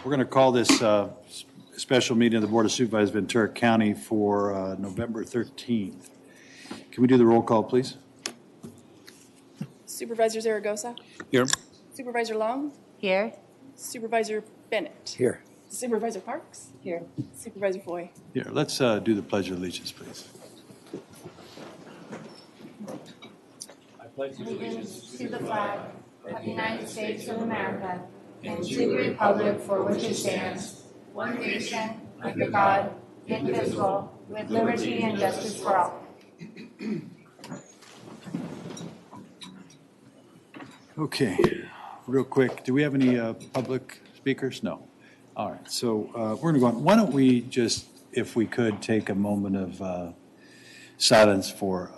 We're going to call this special meeting of the Board of Supervisors of Ventura County for November 13th. Can we do the roll call, please? Supervisor Zaragoza? Here. Supervisor Long? Here. Supervisor Bennett? Here. Supervisor Parks? Here. Supervisor Foy? Here, let's do the Pledge of Allegiance, please. I pledge allegiance to the flag of the United States of America and to the republic for which it stands, one nation, under God, indivisible, with liberty and justice for all. Okay, real quick, do we have any public speakers? No. All right, so we're going to go on. Why don't we just, if we could, take a moment of silence for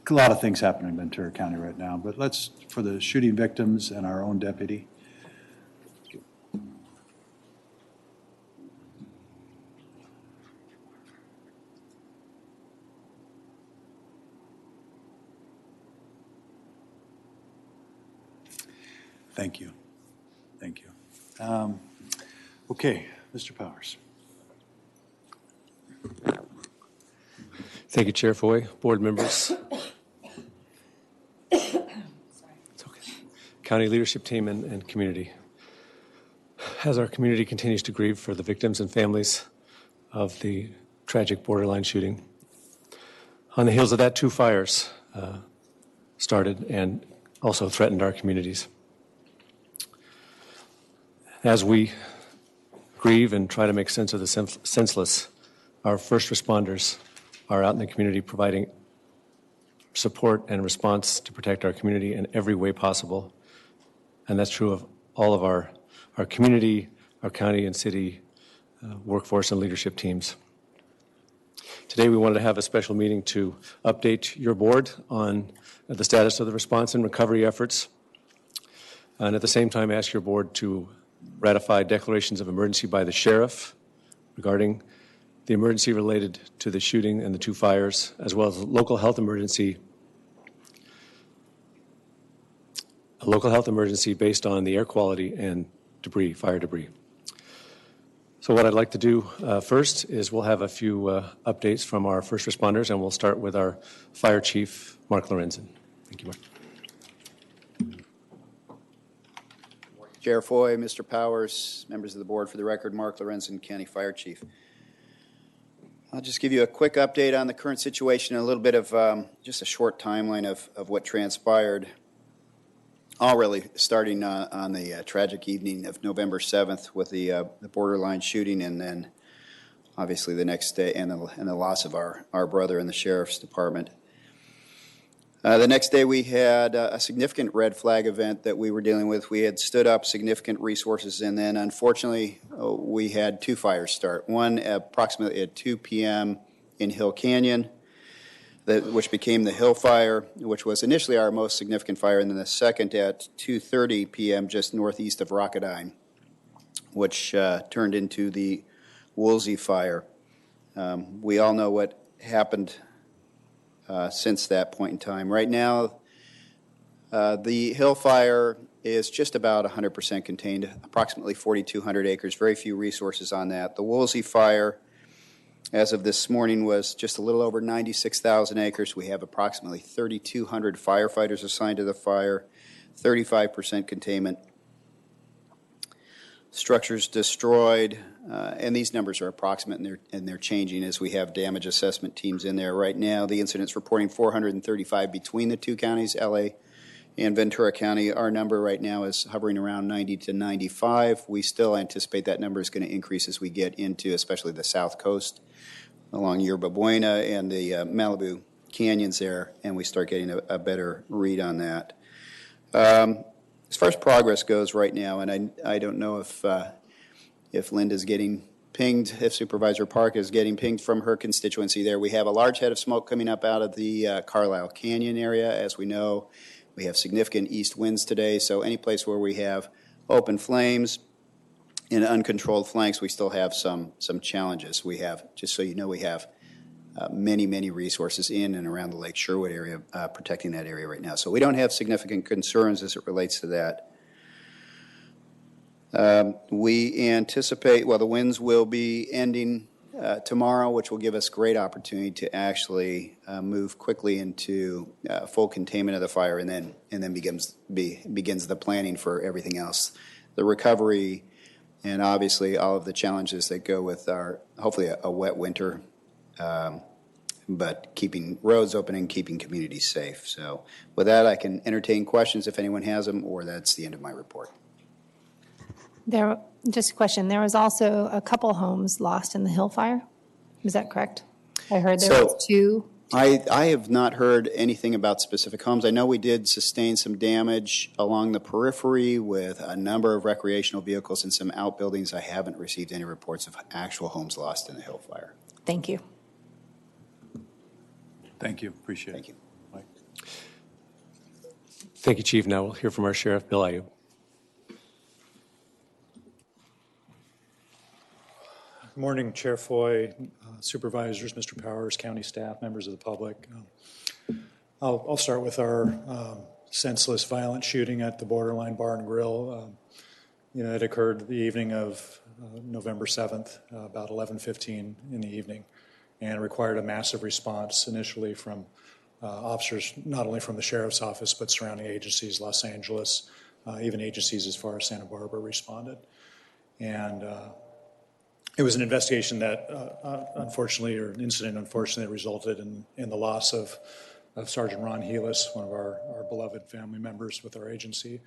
a lot of things happening in Ventura County right now, but let's, for the shooting victims and our own deputy. Thank you. Thank you. Okay, Mr. Powers. Thank you, Chair Foy, board members. It's okay. County leadership team and community. As our community continues to grieve for the victims and families of the tragic borderline shooting, on the heels of that, 2 fires started and also threatened our communities. As we grieve and try to make sense of the senseless, our first responders are out in the community providing support and response to protect our community in every way possible. And that's true of all of our community, our county and city workforce and leadership teams. Today we wanted to have a special meeting to update your board on the status of the response and recovery efforts, and at the same time ask your board to ratify declarations of emergency by the sheriff regarding the emergency related to the shooting and the 2 fires, as well as a local health emergency based on the air quality and debris, fire debris. So what I'd like to do first is we'll have a few updates from our first responders, and we'll start with our Fire Chief, Mark Lorenzen. Thank you, Mark. Chair Foy, Mr. Powers, members of the board, for the record, Mark Lorenzen, County Fire Chief. I'll just give you a quick update on the current situation and a little bit of just a short timeline of what transpired, all really starting on the tragic evening of November 7th with the borderline shooting, and then obviously the next day and the loss of our brother in the Sheriff's Department. The next day we had a significant red flag event that we were dealing with. We had stood up significant resources, and then unfortunately we had 2 fires start. One approximately at 2 p.m. in Hill Canyon, which became the Hill Fire, which was initially our most significant fire, and then the second at 2:30 p.m. just northeast of Rocketine, which turned into the Woolsey Fire. We all know what happened since that point in time. Right now, the Hill Fire is just about 100% contained, approximately 4,200 acres, very few resources on that. The Woolsey Fire, as of this morning, was just a little over 96,000 acres. We have approximately 3,200 firefighters assigned to the fire, 35% containment. Structures destroyed, and these numbers are approximate, and they're changing as we have damage assessment teams in there. Right now, the incident's reporting 435 between the 2 counties, LA and Ventura County. Our number right now is hovering around 90 to 95. We still anticipate that number is going to increase as we get into especially the south coast along Yerba Buena and the Malibu canyons there, and we start getting a better read on that. As far as progress goes right now, and I don't know if Linda's getting pinged, if Supervisor Park is getting pinged from her constituency there. We have a large head of smoke coming up out of the Carlisle Canyon area. As we know, we have significant east winds today, so any place where we have open flames and uncontrolled flanks, we still have some challenges. We have, just so you know, we have many resources in and around the Lake Sherwood area protecting that area right now. So we don't have significant concerns as it relates to that. We anticipate, well, the winds will be ending tomorrow, which will give us great opportunity to actually move quickly into full containment of the fire, and then begins the planning for everything else, the recovery, and obviously all of the challenges that go with our hopefully a wet winter, but keeping roads open and keeping communities safe. So, with that, I can entertain questions if anyone has them, or that's the end of my report. Just a question. There was also a couple homes lost in the Hill fire. Is that correct? I heard there was two. I have not heard anything about specific homes. I know we did sustain some damage along the periphery with a number of recreational vehicles and some outbuildings. I haven't received any reports of actual homes lost in the Hill fire. Thank you. Thank you. Appreciate it. Thank you. Mike. Thank you, Chief. Now we'll hear from our Sheriff, Bill Ayub. Good morning, Chair Foy, supervisors, Mr. Powers, county staff, members of the public. I'll start with our senseless, violent shooting at the Borderline Bar and Grill. It occurred the evening of November 7th, about 11:15 in the evening, and required a massive response initially from officers, not only from the sheriff's office, but surrounding agencies, Los Angeles, even agencies as far as Santa Barbara responded. And it was an investigation that, unfortunately, or an incident, unfortunately, resulted in the loss of Sergeant Ron Helis, one of our beloved family members with our agency,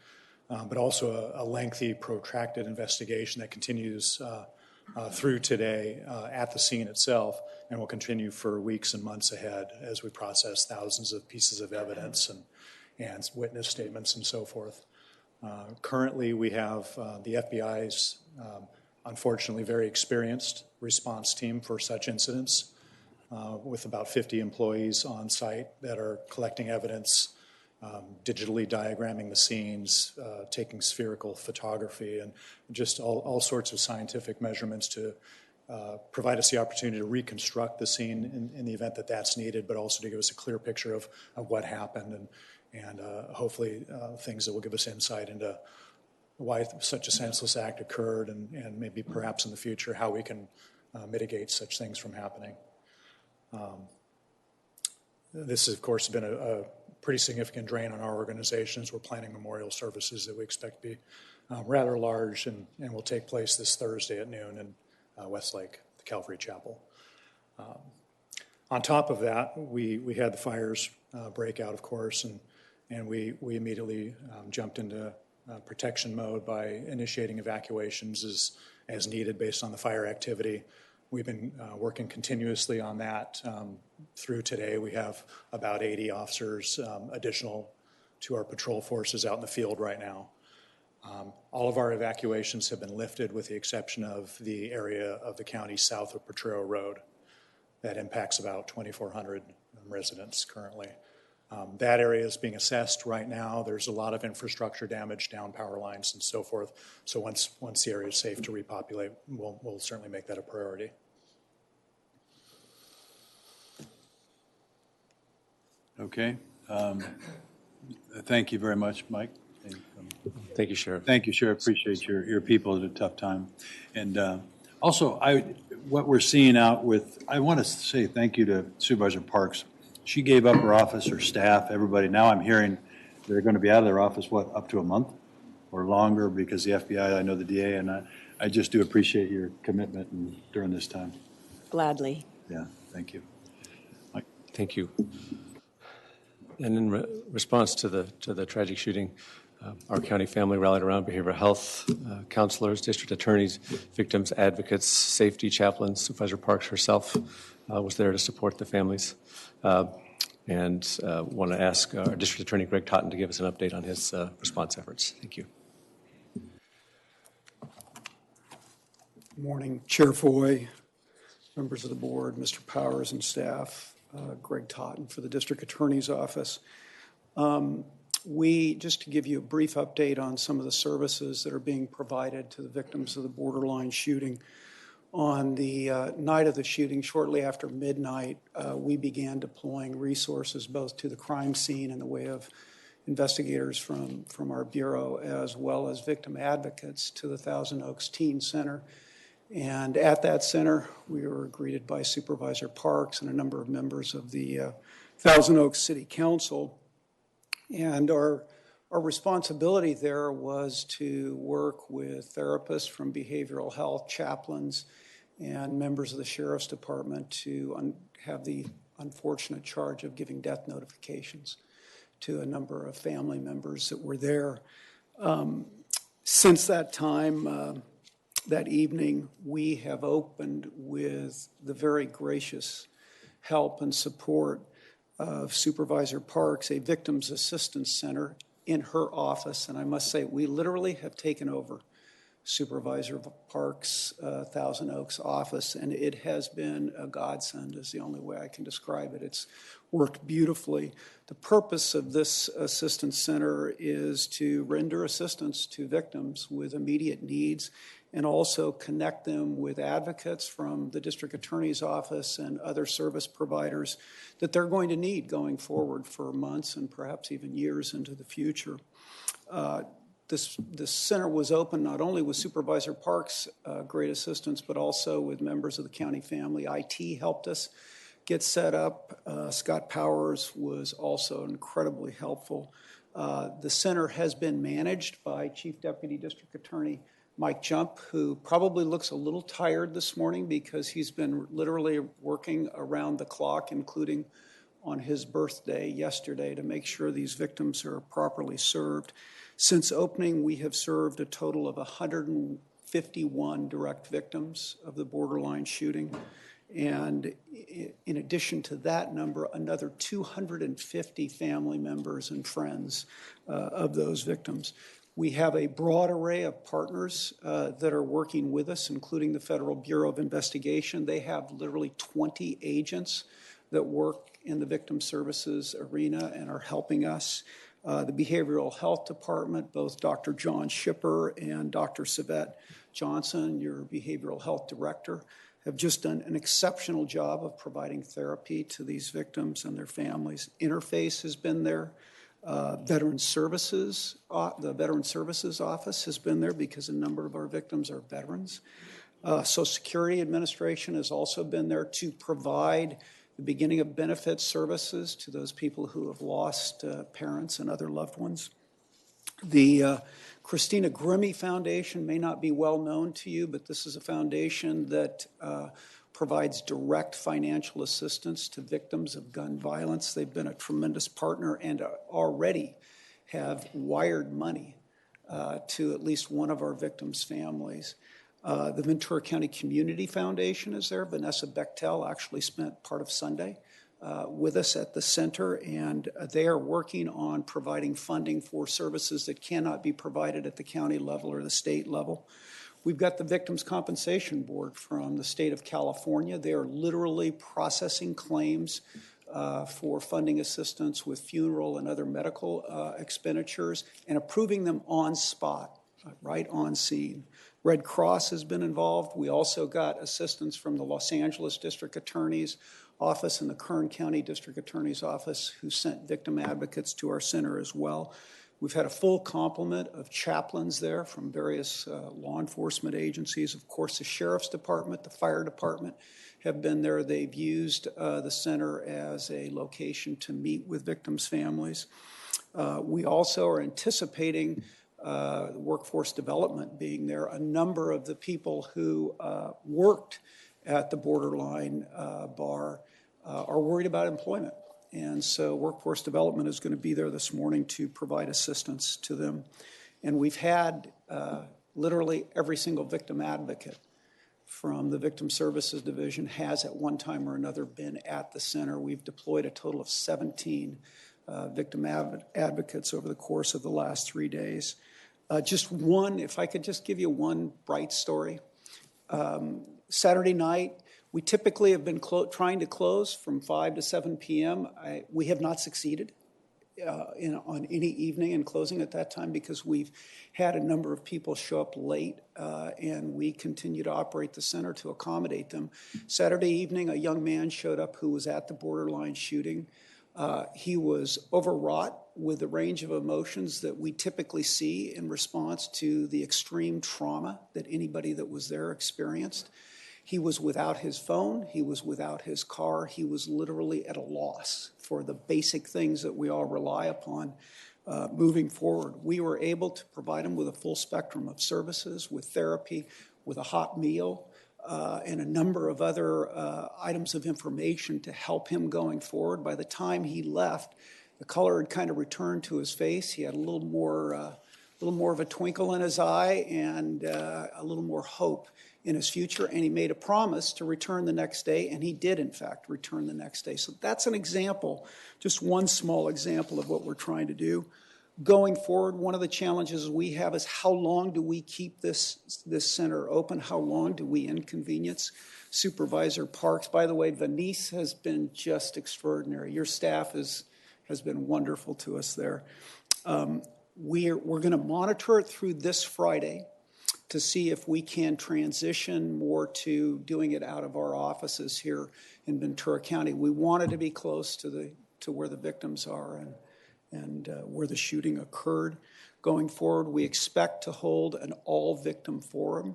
but also a lengthy, protracted investigation that continues through today at the scene itself, and will continue for weeks and months ahead as we process thousands of pieces of evidence and witness statements and so forth. Currently, we have the FBI's unfortunately very experienced response team for such incidents, with about 50 employees on site that are collecting evidence, digitally diagramming the scenes, taking spherical photography, and just all sorts of scientific measurements to provide us the opportunity to reconstruct the scene in the event that that's needed, but also to give us a clear picture of what happened and hopefully things that will give us insight into why such a senseless act occurred, and maybe perhaps in the future how we can mitigate such things from happening. This has, of course, been a pretty significant drain on our organizations. We're planning memorial services that we expect to be rather large and will take place this Thursday at noon in Westlake, the Calvary Chapel. On top of that, we had the fires break out, of course, and we immediately jumped into protection mode by initiating evacuations as needed based on the fire activity. We've been working continuously on that through today. We have about 80 officers additional to our patrol forces out in the field right now. All of our evacuations have been lifted with the exception of the area of the county south of Potrero Road. That impacts about 2,400 residents currently. That area is being assessed right now. There's a lot of infrastructure damage, down power lines and so forth. So once the area is safe to repopulate, we'll certainly make that a priority. Okay. Thank you very much, Mike. Thank you, Sheriff. Thank you, Sheriff. Appreciate your people at a tough time. And also, what we're seeing out with, I want to say thank you to Supervisor Parks. She gave up her office, her staff, everybody. Now I'm hearing they're going to be out of their office, up to a month or longer, because the FBI, I know the DA, and I just do appreciate your commitment during this time. Gladly. Yeah, thank you. Mike. Thank you. And in response to the tragic shooting, our county family rallied around behavioral health counselors, district attorneys, victims advocates, safety chaplains. Supervisor Parks herself was there to support the families. And want to ask our District Attorney Greg Totten to give us an update on his response efforts. Thank you. Good morning, Chair Foy, members of the board, Mr. Powers and staff, Greg Totten for the District Attorney's Office. Just to give you a brief update on some of the services that are being provided to the victims of the Borderline shooting. On the night of the shooting, shortly after midnight, we began deploying resources both to the crime scene in the way of investigators from our Bureau, as well as victim advocates, to the Thousand Oaks Teen Center. And at that center, we were greeted by Supervisor Parks and a number of members of the Thousand Oaks City Council. And our responsibility there was to work with therapists from behavioral health, chaplains, and members of the Sheriff's Department to have the unfortunate charge of giving death notifications to a number of family members that were there. Since that time, that evening, we have opened with the very gracious help and support of Supervisor Parks, a Victims Assistance Center in her office. And I must say, we literally have taken over Supervisor Parks' Thousand Oaks office, and it has been a godsend, is the only way I can describe it. It's worked beautifully. The purpose of this assistance center is to render assistance to victims with immediate needs and also connect them with advocates from the district attorney's office and other service providers that they're going to need going forward for months and perhaps even years into the future. This center was open not only with Supervisor Parks' great assistance, but also with members of the county family. IT helped us get set up. Scott Powers was also incredibly helpful. The center has been managed by Chief Deputy District Attorney Mike Jump, who probably looks a little tired this morning because he's been literally working around the clock, including on his birthday yesterday, to make sure these victims are properly served. Since opening, we have served a total of 151 direct victims of the borderline shooting. And in addition to that number, another 250 family members and friends of those victims. We have a broad array of partners that are working with us, including the Federal Bureau of Investigation. They have literally 20 agents that work in the victim services arena and are helping us. The Behavioral Health Department, both Dr. John Shipper and Dr. Savette Johnson, your Behavioral Health Director, have just done an exceptional job of providing therapy to these victims and their families. Interface has been there. Veteran Services, the Veteran Services Office has been there because a number of our victims are veterans. Social Security Administration has also been there to provide the beginning of benefit services to those people who have lost parents and other loved ones. The Christina Grimmie Foundation may not be well known to you, but this is a foundation that provides direct financial assistance to victims of gun violence. They've been a tremendous partner and already have wired money to at least one of our victims' families. The Ventura County Community Foundation is there. Vanessa Bechtel actually spent part of Sunday with us at the center, and they are working on providing funding for services that cannot be provided at the county level or the state level. We've got the Victims' Compensation Board from the state of California. They are literally processing claims for funding assistance with funeral and other medical expenditures and approving them on spot, right on scene. Red Cross has been involved. We also got assistance from the Los Angeles District Attorney's Office and the Kern County District Attorney's Office, who sent victim advocates to our center as well. We've had a full complement of chaplains there from various law enforcement agencies. Of course, the Sheriff's Department, the Fire Department have been there. They've used the center as a location to meet with victims' families. We also are anticipating workforce development being there. A number of the people who worked at the borderline bar are worried about employment. And so workforce development is going to be there this morning to provide assistance to them. And we've had literally every single victim advocate from the Victim Services Division has at one time or another been at the center. We've deployed a total of 17 victim advocates over the course of the last 3 days. Just one, if I could just give you one bright story. Saturday night, we typically have been trying to close from 5 to 7 p.m. We have not succeeded on any evening in closing at that time because we've had a number of people show up late, and we continue to operate the center to accommodate them. Saturday evening, a young man showed up who was at the borderline shooting. He was overwrought with the range of emotions that we typically see in response to the extreme trauma that anybody that was there experienced. He was without his phone. He was without his car. He was literally at a loss for the basic things that we all rely upon moving forward. We were able to provide him with a full spectrum of services, with therapy, with a hot meal, and a number of other items of information to help him going forward. By the time he left, the color had kind of returned to his face. He had a little more of a twinkle in his eye and a little more hope in his future. And he made a promise to return the next day, and he did, in fact, return the next day. So that's an example, just one small example of what we're trying to do. Going forward, one of the challenges we have is how long do we keep this center open? How long do we inconvenience? Supervisor Parks, by the way, Venice has been just extraordinary. Your staff has been wonderful to us there. We're going to monitor it through this Friday to see if we can transition more to doing it out of our offices here in Ventura County. We wanted to be close to where the victims are and where the shooting occurred. Going forward, we expect to hold an all-victim forum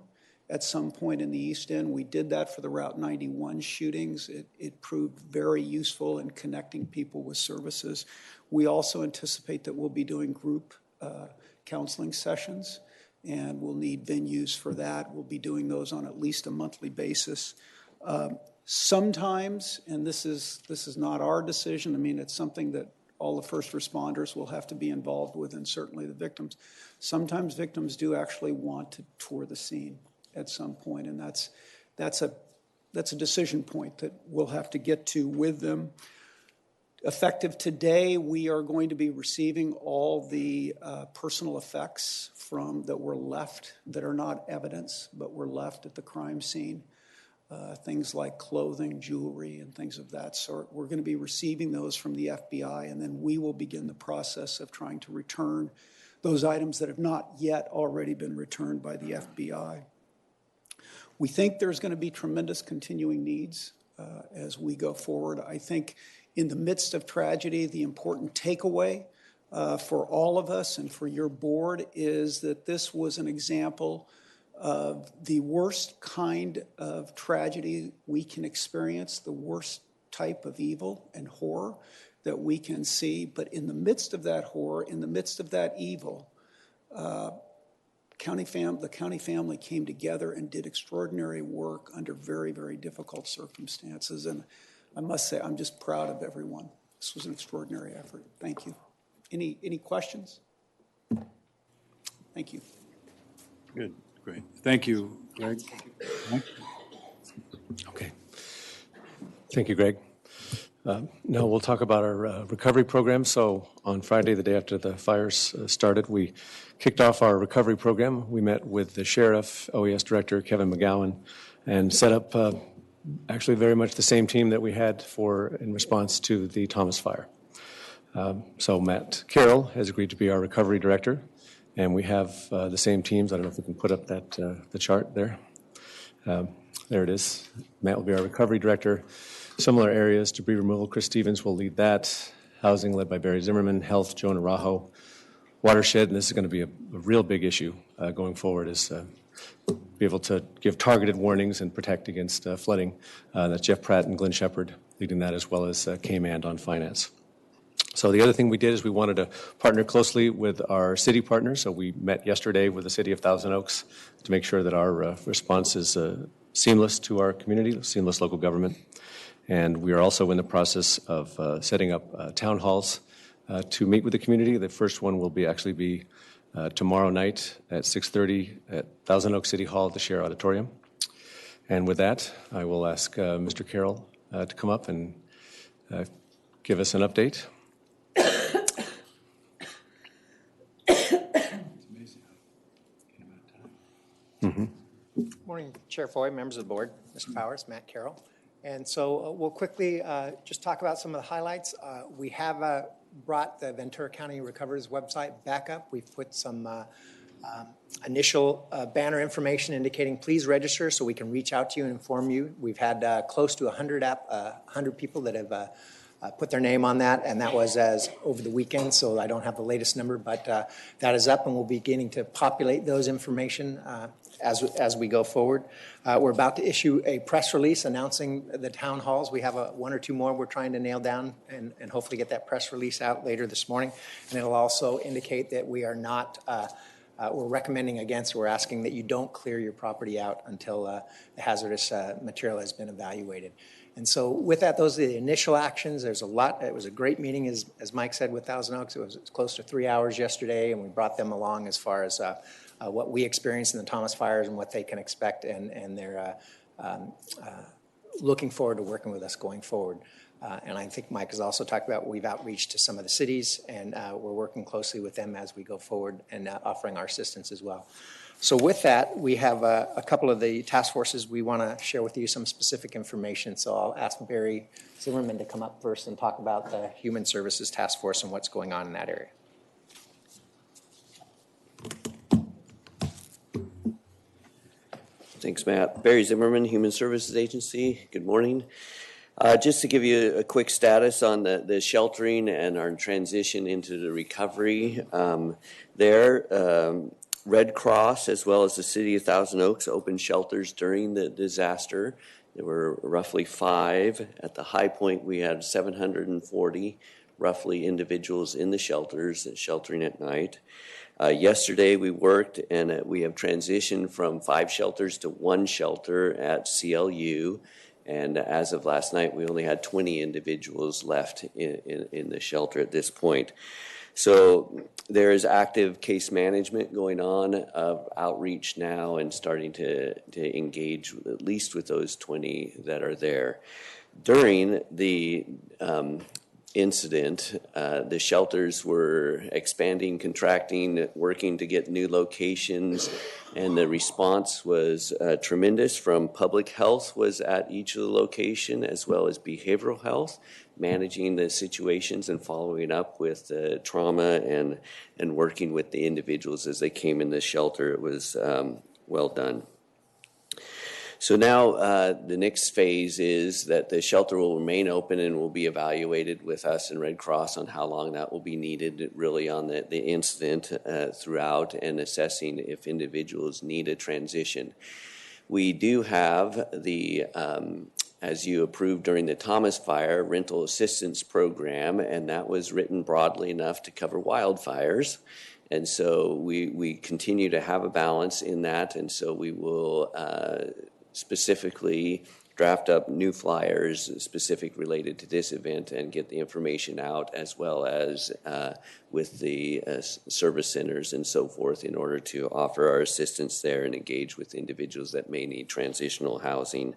at some point in the East End. We did that for the Route 91 shootings. It proved very useful in connecting people with services. We also anticipate that we'll be doing group counseling sessions, and we'll need venues for that. We'll be doing those on at least a monthly basis. Sometimes, and this is not our decision, I mean, it's something that all the first responders will have to be involved with, and certainly the victims. Sometimes victims do actually want to tour the scene at some point, and that's a decision point that we'll have to get to with them. Effective today, we are going to be receiving all the personal effects that were left, that are not evidence, but were left at the crime scene. Things like clothing, jewelry, and things of that sort. We're going to be receiving those from the FBI, and then we will begin the process of trying to return those items that have not yet already been returned by the FBI. We think there's going to be tremendous continuing needs as we go forward. I think in the midst of tragedy, the important takeaway for all of us and for your board is that this was an example of the worst kind of tragedy we can experience, the worst type of evil and horror that we can see. But in the midst of that horror, in the midst of that evil, the county family came together and did extraordinary work under very, very difficult circumstances. And I must say, I'm just proud of everyone. This was an extraordinary effort. Thank you. Any questions? Thank you. Good, great. Thank you, Greg. Okay. Thank you, Greg. Now we'll talk about our recovery program. So on Friday, the day after the fires started, we kicked off our recovery program. We met with the sheriff, OES director, Kevin McGowan, and set up actually very much the same team that we had in response to the Thomas fire. So Matt Carroll has agreed to be our recovery director, and we have the same teams. I don't know if we can put up the chart there. There it is. Matt will be our recovery director. Similar areas, debris removal, Chris Stevens will lead that. Housing led by Barry Zimmerman. Health, Joan Arajo. Watershed, and this is going to be a real big issue going forward, is be able to give targeted warnings and protect against flooding. That's Jeff Pratt and Glenn Shepard leading that, as well as K-Mand on finance. So the other thing we did is we wanted to partner closely with our city partners. So we met yesterday with the city of Thousand Oaks to make sure that our response is seamless to our community, seamless local government. And we are also in the process of setting up town halls to meet with the community. The first one will actually be tomorrow night at 6:30 at Thousand Oaks City Hall at the Share Auditorium. And with that, I will ask Mr. Carroll to come up and give us an update. Morning, Chair Foy, members of the board, Mr. Powers, Matt Carroll. And so we'll quickly just talk about some of the highlights. We have brought the Ventura County Recovery's website back up. We've put some initial banner information indicating please register so we can reach out to you and inform you. We've had close to 100 people that have put their name on that, and that was as over the weekend, so I don't have the latest number, but that is up, and we'll be beginning to populate those information as we go forward. We're about to issue a press release announcing the town halls. We have one or two more we're trying to nail down and hopefully get that press release out later this morning. And it'll also indicate that we are not, we're recommending against, we're asking that you don't clear your property out until the hazardous material has been evaluated. And so with that, those are the initial actions. There's a lot. It was a great meeting, as Mike said, with Thousand Oaks. It was close to 3 hours yesterday, and we brought them along as far as what we experienced in the Thomas fires and what they can expect, and they're looking forward to working with us going forward. And I think Mike has also talked about we've outreached to some of the cities, and we're working closely with them as we go forward and offering our assistance as well. So with that, we have a couple of the task forces we want to share with you some specific information. So I'll ask Barry Zimmerman to come up first and talk about the Human Services Task Force and what's going on in that area. Thanks, Matt. Barry Zimmerman, Human Services Agency. Good morning. Just to give you a quick status on the sheltering and our transition into the recovery there. Red Cross, as well as the City of Thousand Oaks, opened shelters during the disaster. There were roughly 5. At the high point, we had 740, roughly, individuals in the shelters, sheltering at night. Yesterday, we worked, and we have transitioned from 5 shelters to 1 shelter at CLU. And as of last night, we only had 20 individuals left in the shelter at this point. So there is active case management going on of outreach now and starting to engage at least with those 20 that are there. During the incident, the shelters were expanding, contracting, working to get new locations, and the response was tremendous. From public health was at each of the location, as well as behavioral health, managing the situations and following up with trauma and working with the individuals as they came in the shelter. It was well done. So now the next phase is that the shelter will remain open and will be evaluated with us and Red Cross on how long that will be needed, really on the incident throughout, and assessing if individuals need a transition. We do have the, as you approved during the Thomas Fire, rental assistance program, and that was written broadly enough to cover wildfires. And so we continue to have a balance in that, and so we will specifically draft up new flyers specific related to this event and get the information out, as well as with the service centers and so forth, in order to offer our assistance there and engage with individuals that may need transitional housing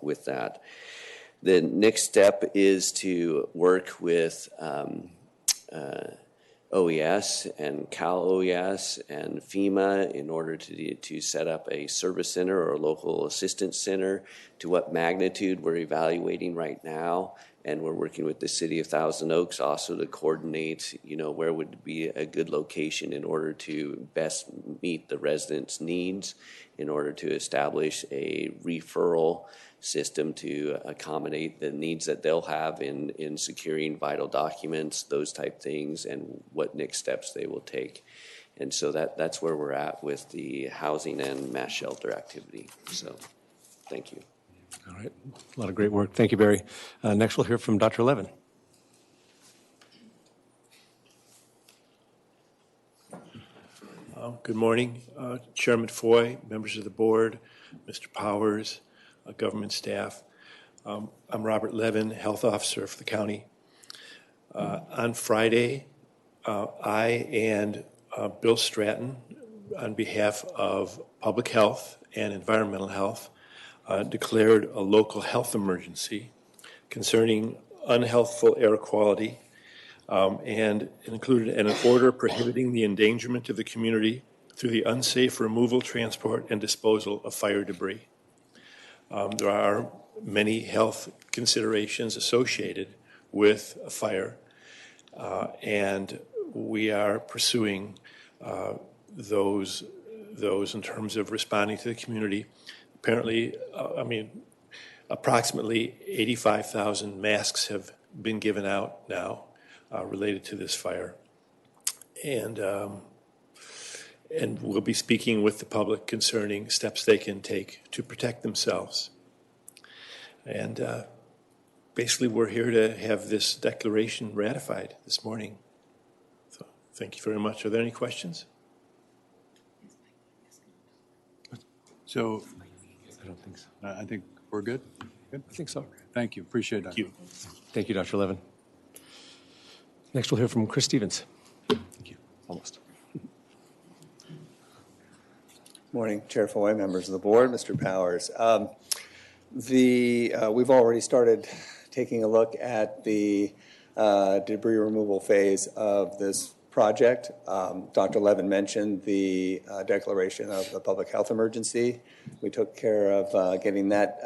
with that. The next step is to work with OES and Cal OES and FEMA in order to set up a service center or a local assistance center. To what magnitude we're evaluating right now, and we're working with the City of Thousand Oaks also to coordinate, where would be a good location in order to best meet the residents' needs, in order to establish a referral system to accommodate the needs that they'll have in securing vital documents, those type things, and what next steps they will take. And so that's where we're at with the housing and mass shelter activity. So thank you. All right. A lot of great work. Thank you, Barry. Next, we'll hear from Dr. Levin. Good morning, Chairman Foy, members of the board, Mr. Powers, government staff. I'm Robert Levin, health officer for the county. On Friday, I and Bill Stratton, on behalf of public health and environmental health, declared a local health emergency concerning unhealthful air quality, and included an order prohibiting the endangerment of the community through the unsafe removal, transport, and disposal of fire debris. There are many health considerations associated with a fire, and we are pursuing those in terms of responding to the community. Apparently, approximately 85,000 masks have been given out now related to this fire. And we'll be speaking with the public concerning steps they can take to protect themselves. And basically, we're here to have this declaration ratified this morning. So thank you very much. Are there any questions? So I don't think so. I think we're good? Good? I think so. Thank you. Appreciate that. Thank you. Thank you, Dr. Levin. Next, we'll hear from Chris Stevens. Thank you. Almost. Morning, Chair Foy, members of the board, Mr. Powers. We've already started taking a look at the debris removal phase of this project. Dr. Levin mentioned the declaration of the public health emergency. We took care of getting that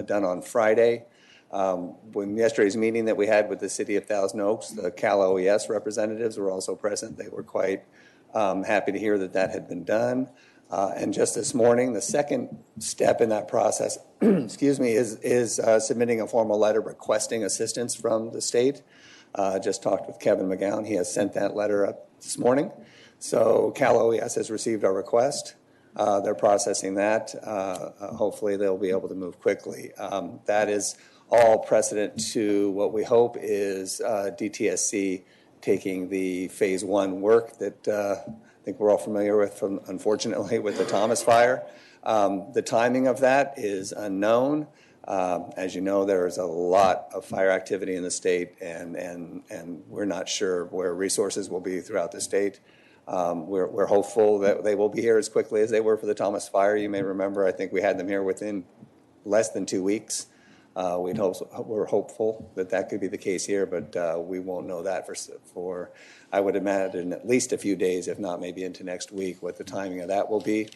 done on Friday. When yesterday's meeting that we had with the City of Thousand Oaks, the Cal OES representatives were also present. They were quite happy to hear that that had been done. And just this morning, the second step in that process, excuse me, is submitting a formal letter requesting assistance from the state. Just talked with Kevin McGowan. He has sent that letter up this morning. So Cal OES has received our request. They're processing that. Hopefully they'll be able to move quickly. That is all precedent to what we hope is DTSC taking the phase one work that I think we're all familiar with from, unfortunately, with the Thomas fire. The timing of that is unknown. As you know, there is a lot of fire activity in the state, and we're not sure where resources will be throughout the state. We're hopeful that they will be here as quickly as they were for the Thomas fire. You may remember, I think we had them here within less than 2 weeks. We're hopeful that that could be the case here, but we won't know that for I would imagine at least a few days, if not maybe into next week, what the timing of that will be.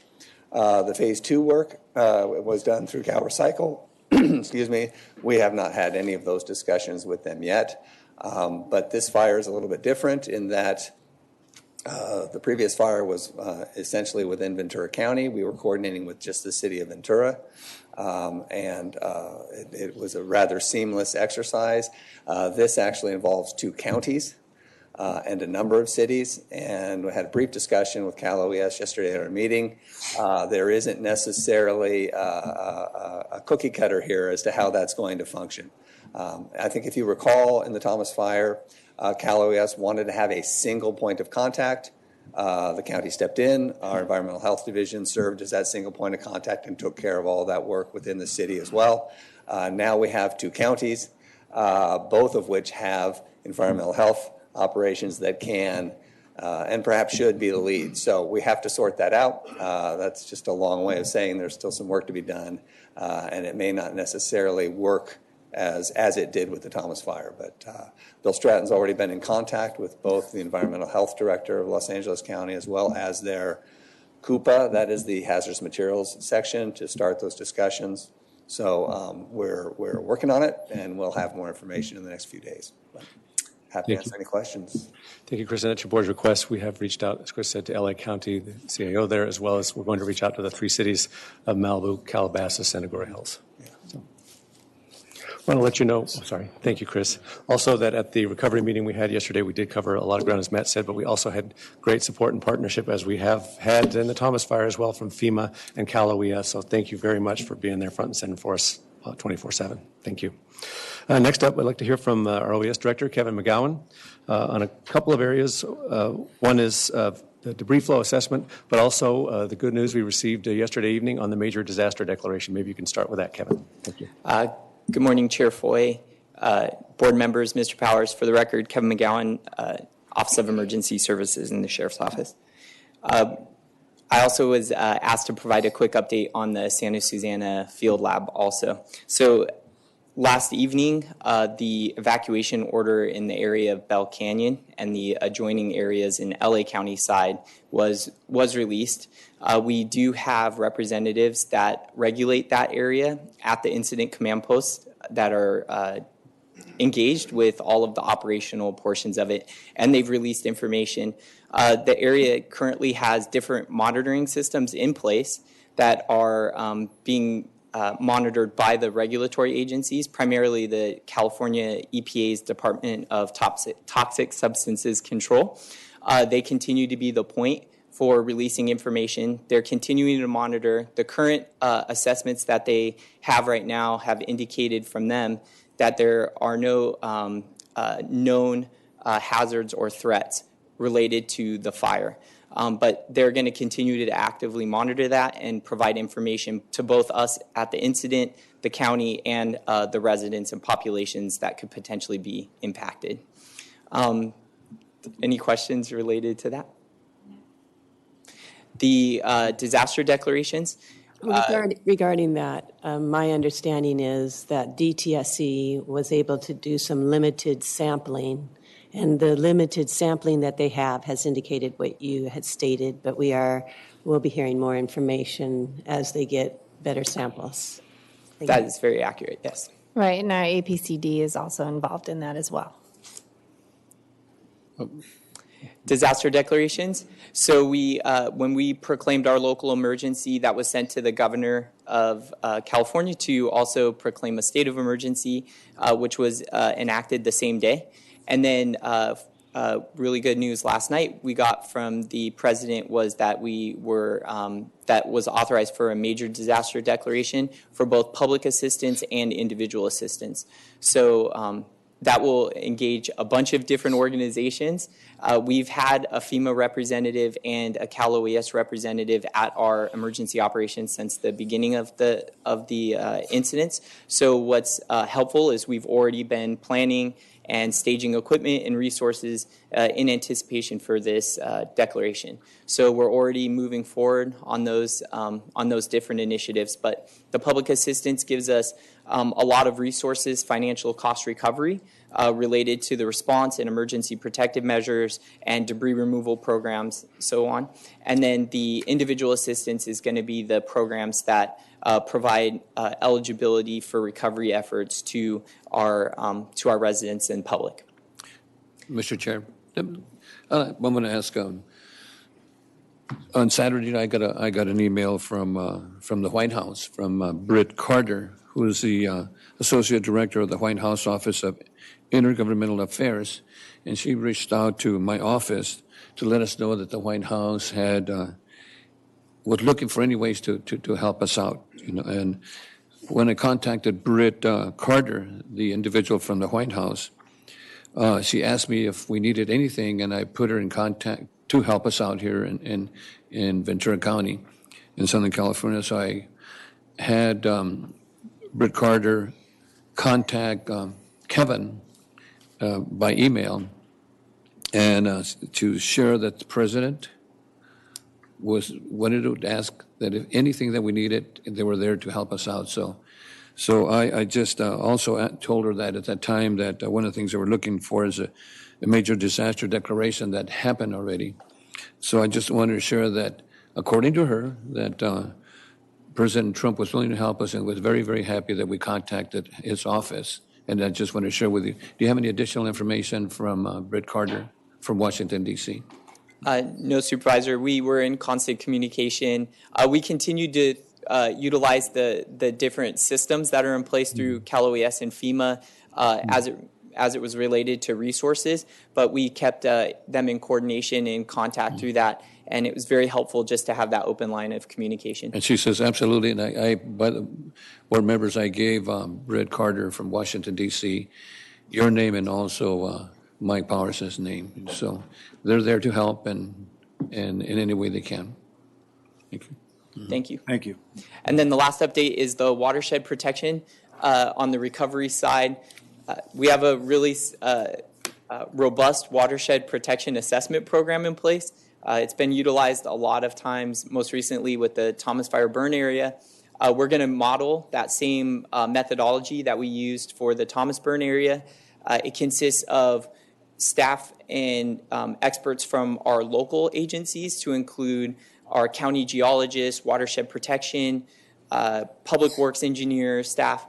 The phase two work was done through Cal Recycle. Excuse me. We have not had any of those discussions with them yet, but this fire is a little bit different in that the previous fire was essentially within Ventura County. We were coordinating with just the city of Ventura. It was a rather seamless exercise. This actually involves 2 counties and a number of cities, and we had a brief discussion with Cal OES yesterday at our meeting. There isn't necessarily a cookie cutter here as to how that's going to function. I think if you recall in the Thomas fire, Cal OES wanted to have a single point of contact. The county stepped in. Our environmental health division served as that single point of contact and took care of all that work within the city as well. Now we have 2 counties, both of which have environmental health operations that can and perhaps should be the lead. So we have to sort that out. That's just a long way of saying there's still some work to be done, and it may not necessarily work as it did with the Thomas fire. But Bill Stratton's already been in contact with both the environmental health director of Los Angeles County as well as their CUPA, that is the hazardous materials section, to start those discussions. So we're working on it, and we'll have more information in the next few days. But happy to answer any questions. Thank you, Chris. And at your board's request, we have reached out, as Chris said, to LA County, the CIO there, as well as we're going to reach out to the 3 cities of Malibu, Calabasas, and Agoura Hills. So, I want to let you know, thank you, Chris. Also, that at the recovery meeting we had yesterday, we did cover a lot of ground, as Matt said, but we also had great support and partnership, as we have had in the Thomas fire as well, from FEMA and Cal OES. So thank you very much for being there front and center for us 24/7. Thank you. Next up, I'd like to hear from our OES Director, Kevin McGowan, on a couple of areas. One is the debris flow assessment, but also the good news we received yesterday evening on the major disaster declaration. Maybe you can start with that, Kevin. Thank you. Good morning, Chair Foy, board members, Mr. Powers. For the record, Kevin McGowan, Office of Emergency Services in the Sheriff's Office. I also was asked to provide a quick update on the Santa Susana Field Lab also. So last evening, the evacuation order in the area of Bell Canyon and the adjoining areas in LA County side was released. We do have representatives that regulate that area at the incident command posts that are engaged with all of the operational portions of it, and they've released information. The area currently has different monitoring systems in place that are being monitored by the regulatory agencies, primarily the California EPA's Department of Toxic Substances Control. They continue to be the point for releasing information. They're continuing to monitor. The current assessments that they have right now have indicated from them that there are no known hazards or threats related to the fire. But they're going to continue to actively monitor that and provide information to both us at the incident, the county, and the residents and populations that could potentially be impacted. Any questions related to that? The disaster declarations. Regarding that, my understanding is that DTSC was able to do some limited sampling, and the limited sampling that they have has indicated what you had stated, but we'll be hearing more information as they get better samples. That is very accurate, yes. Right, and our APCD is also involved in that as well. Disaster declarations. So when we proclaimed our local emergency, that was sent to the governor of California to also proclaim a state of emergency, which was enacted the same day. And then really good news last night we got from the president was that that was authorized for a major disaster declaration for both public assistance and individual assistance. So that will engage a bunch of different organizations. We've had a FEMA representative and a Cal OES representative at our emergency operations since the beginning of the incidents. So what's helpful is we've already been planning and staging equipment and resources in anticipation for this declaration. So we're already moving forward on those different initiatives. But the public assistance gives us a lot of resources, financial cost recovery related to the response and emergency protective measures and debris removal programs, so on. And then the individual assistance is going to be the programs that provide eligibility for recovery efforts to our residents and public. Mr. Chair, I'm going to ask. On Saturday, I got an email from the White House from Britt Carter, who is the Associate Director of the White House Office of Intergovernmental Affairs, and she reached out to my office to let us know that the White House was looking for any ways to help us out. And when I contacted Britt Carter, the individual from the White House, she asked me if we needed anything, and I put her in contact to help us out here in Ventura County in Southern California. So I had Britt Carter contact Kevin by email and to share that the president wanted to ask that if anything that we needed, they were there to help us out. So I just also told her that at that time that one of the things they were looking for is a major disaster declaration that happened already. So I just wanted to share that, according to her, that President Trump was willing to help us and was very, very happy that we contacted his office. And I just want to share with you. Do you have any additional information from Britt Carter from Washington, D.C.? No, Supervisor. We were in constant communication. We continue to utilize the different systems that are in place through Cal OES and FEMA as it was related to resources, but we kept them in coordination and contact through that, and it was very helpful just to have that open line of communication. And she says, absolutely, and I by the board members, I gave Britt Carter from Washington, D.C., your name and also Mike Powers' name. So they're there to help and in any way they can. Thank you. Thank you. Thank you. And then the last update is the watershed protection on the recovery side. We have a really robust watershed protection assessment program in place. It's been utilized a lot of times, most recently with the Thomas Fire burn area. We're going to model that same methodology that we used for the Thomas burn area. It consists of staff and experts from our local agencies to include our county geologists, watershed protection, public works engineers, staff.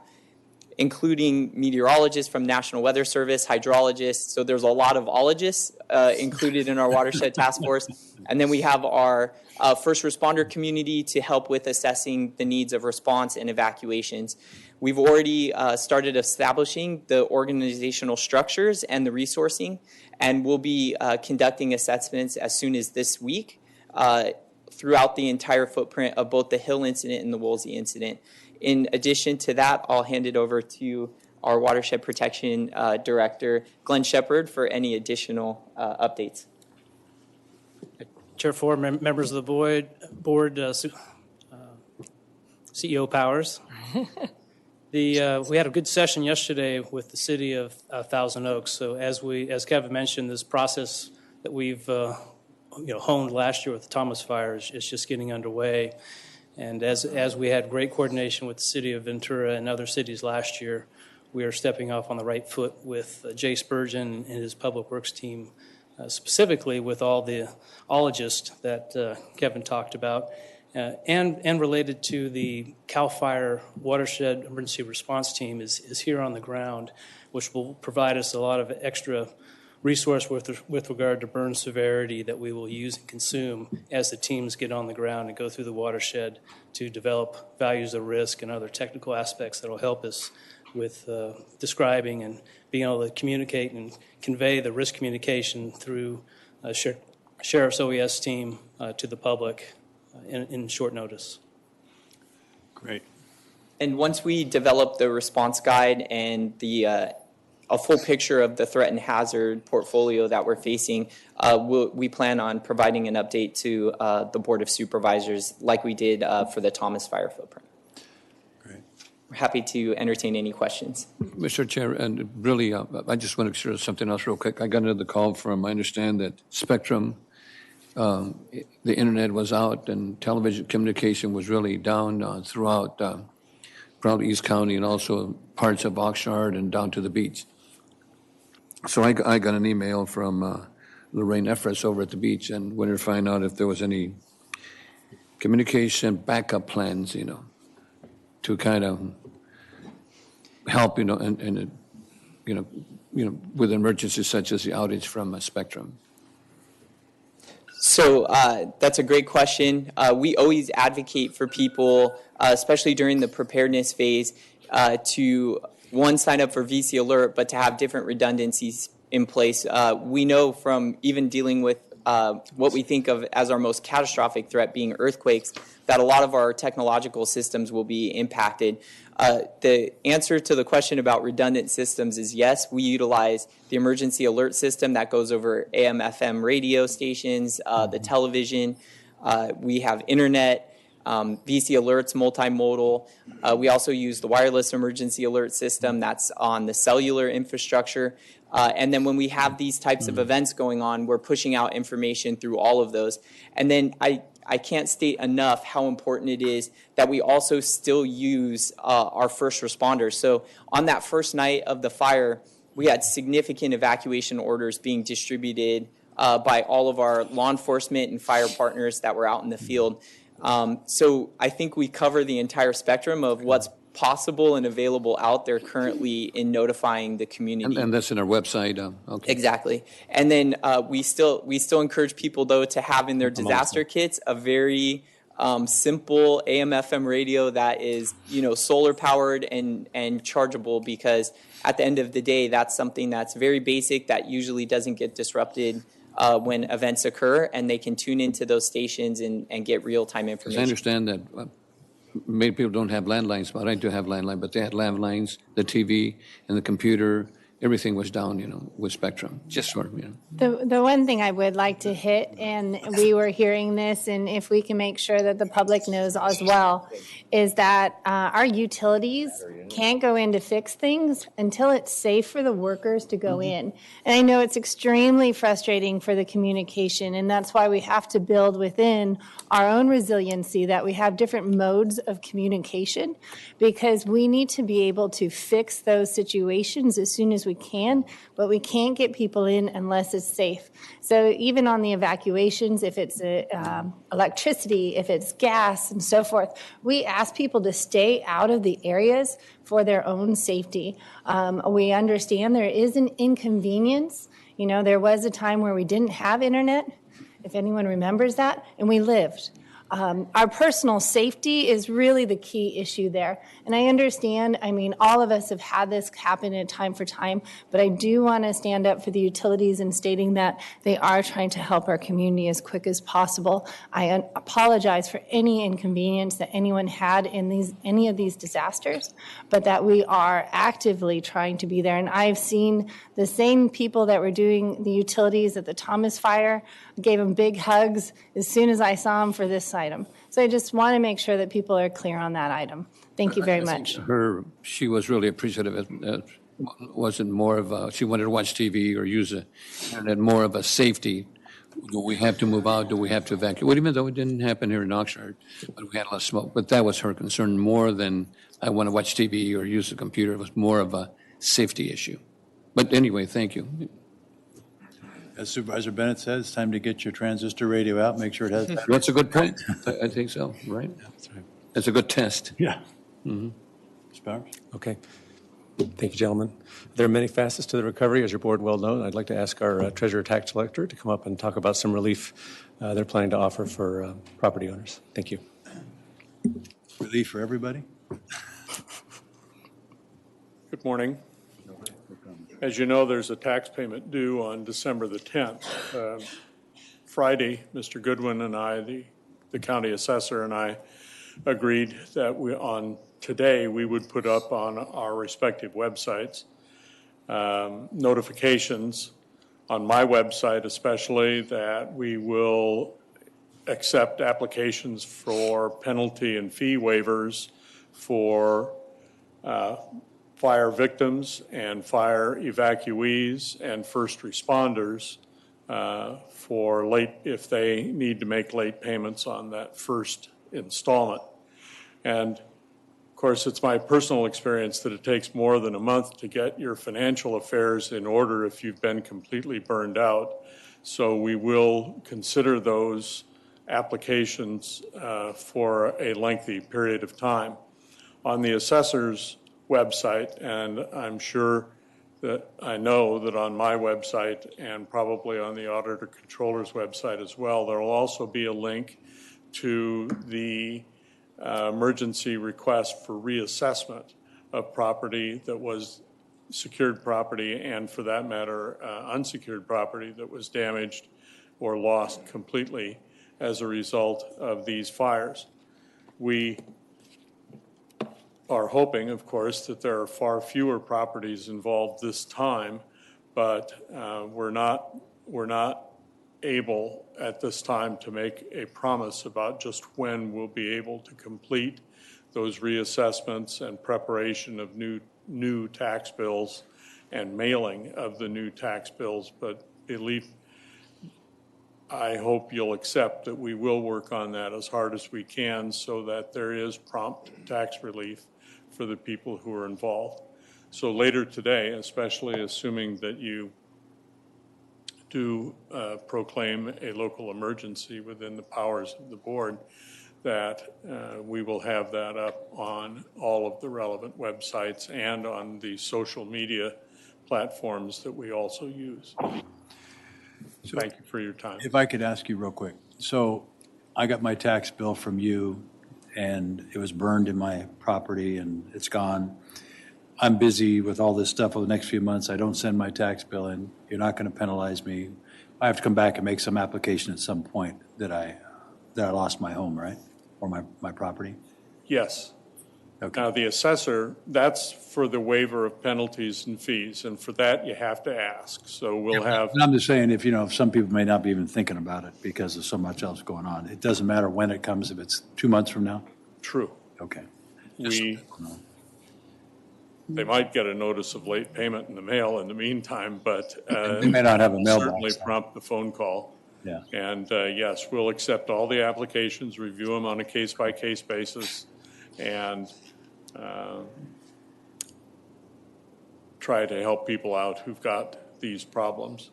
including meteorologists from National Weather Service, hydrologists. So there's a lot of ologists included in our watershed task force. And then we have our first responder community to help with assessing the needs of response and evacuations. We've already started establishing the organizational structures and the resourcing, and we'll be conducting assessments as soon as this week throughout the entire footprint of both the Hill incident and the Woolsey incident. In addition to that, I'll hand it over to our Watershed Protection Director, Glenn Shepard, for any additional updates. Chair Ford, members of the board, CEO Powers. We had a good session yesterday with the city of Thousand Oaks. So as Kevin mentioned, this process that we've honed last year with the Thomas Fire is just getting underway. And as we had great coordination with the city of Ventura and other cities last year, we are stepping off on the right foot with Jay Spurgeon and his public works team, specifically with all the ologists that Kevin talked about, and related to the CAL FIRE Watershed Emergency Response Team is here on the ground, which will provide us a lot of extra resource with regard to burn severity that we will use and consume as the teams get on the ground and go through the watershed to develop values of risk and other technical aspects that will help us with describing and being able to communicate and convey the risk communication through Sheriff's OES team to the public in short notice. Great. And once we develop the response guide and a full picture of the threat and hazard portfolio that we're facing, we plan on providing an update to the Board of Supervisors like we did for the Thomas Fire footprint. Great. We're happy to entertain any questions. Mr. Chair, and really, I just want to share something else real quick. I got another call from, I understand that Spectrum, the internet was out and television communication was really down throughout probably East County and also parts of Oxnard and down to the beach. So I got an email from Lorraine Efforts over at the beach and wanted to find out if there was any communication backup plans, to kind of help, and with emergencies such as the outage from Spectrum. So that's a great question. We always advocate for people, especially during the preparedness phase, to sign up for VC Alert, but to have different redundancies in place. We know from even dealing with what we think of as our most catastrophic threat being earthquakes, that a lot of our technological systems will be impacted. The answer to the question about redundant systems is yes. We utilize the emergency alert system that goes over AM, FM radio stations, the television. We have internet. VC Alerts, multimodal. We also use the wireless emergency alert system that's on the cellular infrastructure. And then when we have these types of events going on, we're pushing out information through all of those. And then I can't state enough how important it is that we also still use our first responders. So on that first night of the fire, we had significant evacuation orders being distributed by all of our law enforcement and fire partners that were out in the field. So I think we cover the entire spectrum of what's possible and available out there currently in notifying the community. And that's in our website. Okay. Exactly. And then we still encourage people, though, to have in their disaster kits a very simple AM/FM radio that is, solar powered and chargeable, because at the end of the day, that's something that's very basic that usually doesn't get disrupted when events occur, and they can tune into those stations and get real-time information. I understand that many people don't have landlines, but I do have landline, but they had landlines, the TV, and the computer. Everything was down, with Spectrum. Just sort of, The one thing I would like to hit, and we were hearing this, and if we can make sure that the public knows as well, is that our utilities can't go in to fix things until it's safe for the workers to go in. And I know it's extremely frustrating for the communication, and that's why we have to build within our own resiliency that we have different modes of communication, because we need to be able to fix those situations as soon as we we can, but we can't get people in unless it's safe. So even on the evacuations, if it's electricity, if it's gas and so forth, we ask people to stay out of the areas for their own safety. We understand there is an inconvenience. You know, there was a time where we didn't have internet, if anyone remembers that, and we lived. Our personal safety is really the key issue there. And I understand, I mean, all of us have had this happen at time for time, but I do want to stand up for the utilities in stating that they are trying to help our community as quick as possible. I apologize for any inconvenience that anyone had in any of these disasters, but that we are actively trying to be there. And I've seen the same people that were doing the utilities at the Thomas fire, gave them big hugs as soon as I saw them for this item. So I just want to make sure that people are clear on that item. Thank you very much. She was really appreciative. It wasn't more of she wanted to watch TV or use the internet, more of a safety. Do we have to move out? Do we have to evacuate? Even though it didn't happen here in Oxnard, but we had a lot of smoke. But that was her concern more than I want to watch TV or use the computer. It was more of a safety issue. But anyway, thank you. As Supervisor Bennett said, it's time to get your transistor radio out, make sure it has batteries. That's a good point. I think so, right? That's right. That's a good test. Yeah. Mm-hmm. Ms. Powers? Okay. Thank you, gentlemen. There are many facets to the recovery, as your board well knows. I'd like to ask our Treasurer Tax Collector to come up and talk about some relief they're planning to offer for property owners. Thank you. Relief for everybody? Good morning. As you know, there's a tax payment due on December the 10th. Friday, Mr. Goodwin and I, the county assessor and I, agreed that today we would put up on our respective websites notifications on my website especially that we will accept applications for penalty and fee waivers for fire victims and fire evacuees and first responders for late, if they need to make late payments on that first installment. And of course, it's my personal experience that it takes more than a month to get your financial affairs in order if you've been completely burned out. So we will consider those applications for a lengthy period of time. On the assessor's website, and I'm sure that I know that on my website and probably on the Auditor Controller's website as well, there will also be a link to the emergency request for reassessment of property that was secured property and, for that matter, unsecured property that was damaged or lost completely as a result of these fires. We are hoping, of course, that there are far fewer properties involved this time, but we're not able at this time to make a promise about just when we'll be able to complete those reassessments and preparation of new tax bills and mailing of the new tax bills. But I hope you'll accept that we will work on that as hard as we can so that there is prompt tax relief for the people who are involved. So later today, especially assuming that you do proclaim a local emergency within the powers of the board, that we will have that up on all of the relevant websites and on the social media platforms that we also use. So thank you for your time. If I could ask you real quick. So I got my tax bill from you and it was burned in my property and it's gone. I'm busy with all this stuff over the next few months. I don't send my tax bill in. You're not going to penalize me. I have to come back and make some application at some point that I lost my home, right? Or my property? Yes. Okay. Now, the assessor, that's for the waiver of penalties and fees, and for that, you have to ask. So we'll have... And I'm just saying, if some people may not be even thinking about it because of so much else going on. It doesn't matter when it comes, if it's 2 months from now? True. Okay. They might get a notice of late payment in the mail in the meantime, but they may not have a mailbox. Certainly prompt the phone call. Yeah. And yes, we'll accept all the applications, review them on a case-by-case basis, and try to help people out who've got these problems.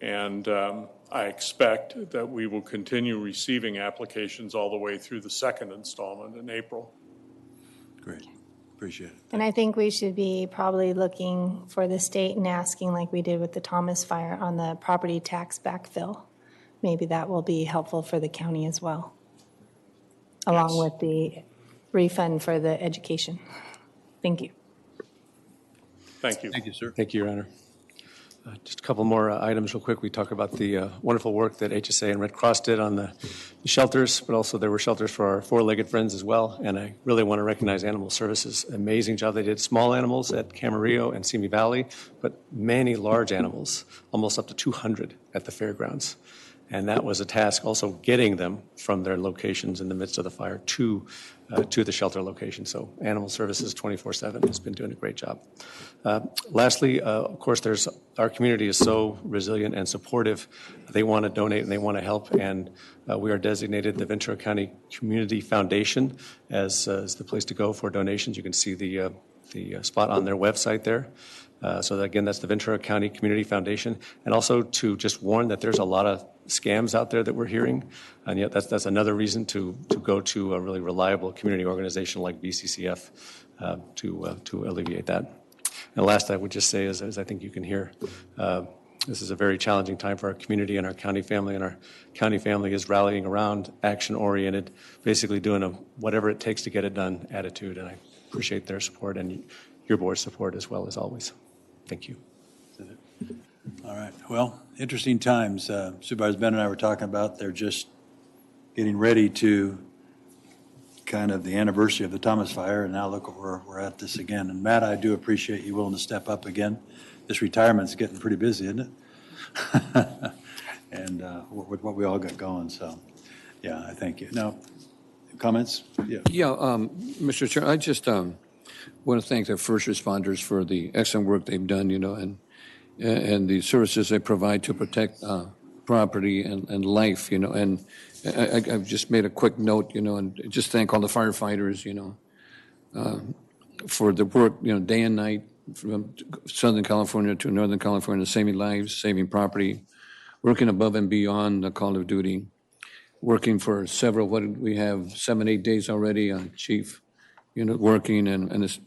And I expect that we will continue receiving applications all the way through the second installment in April. Great. Appreciate it. And I think we should be probably looking for the state and asking, like we did with the Thomas Fire, on the property tax backfill. Maybe that will be helpful for the county as well, along with the refund for the education. Thank you. Thank you. Thank you, sir. Thank you, Your Honor. Just a couple more items real quick. We talk about the wonderful work that HSA and Red Cross did on the shelters, but also there were shelters for our four-legged friends as well. And I really want to recognize Animal Services. Amazing job they did. Small animals at Camarillo and Simi Valley, but many large animals, almost up to 200 at the fairgrounds. And that was a task also getting them from their locations in the midst of the fire to the shelter location. So Animal Services 24/7 has been doing a great job. Lastly, of course, our community is so resilient and supportive. They want to donate and they want to help. And we are designated the Ventura County Community Foundation as the place to go for donations. You can see the spot on their website there. So that, again, that's the Ventura County Community Foundation. And also to just warn that there's a lot of scams out there that we're hearing. And yet that's another reason to go to a really reliable community organization like VCCF to alleviate that. And last I would just say is, as I think you can hear, this is a very challenging time for our community and our county family, and our county family is rallying around action-oriented, basically doing a whatever it takes to get it done attitude. And I appreciate their support and your board's support as well as always. Thank you. All right. Well, interesting times. Supervisor Ben and I were talking about they're just getting ready to kind of the anniversary of the Thomas Fire, and now look, we're at this again. And Matt, I do appreciate you willing to step up again. This retirement's getting pretty busy, isn't it? And with what we all got going. So, yeah, I thank you. Now, comments? Yeah. Yeah, Mr. Chair, I just want to thank the first responders for the excellent work they've done, and the services they provide to protect property and life, and I've just made a quick note, and just thank all the firefighters, for the work, day and night, from Southern California to Northern California, saving lives, saving property, working above and beyond the call of duty, working for several, we have 7-8 days already, Chief, working, and it's,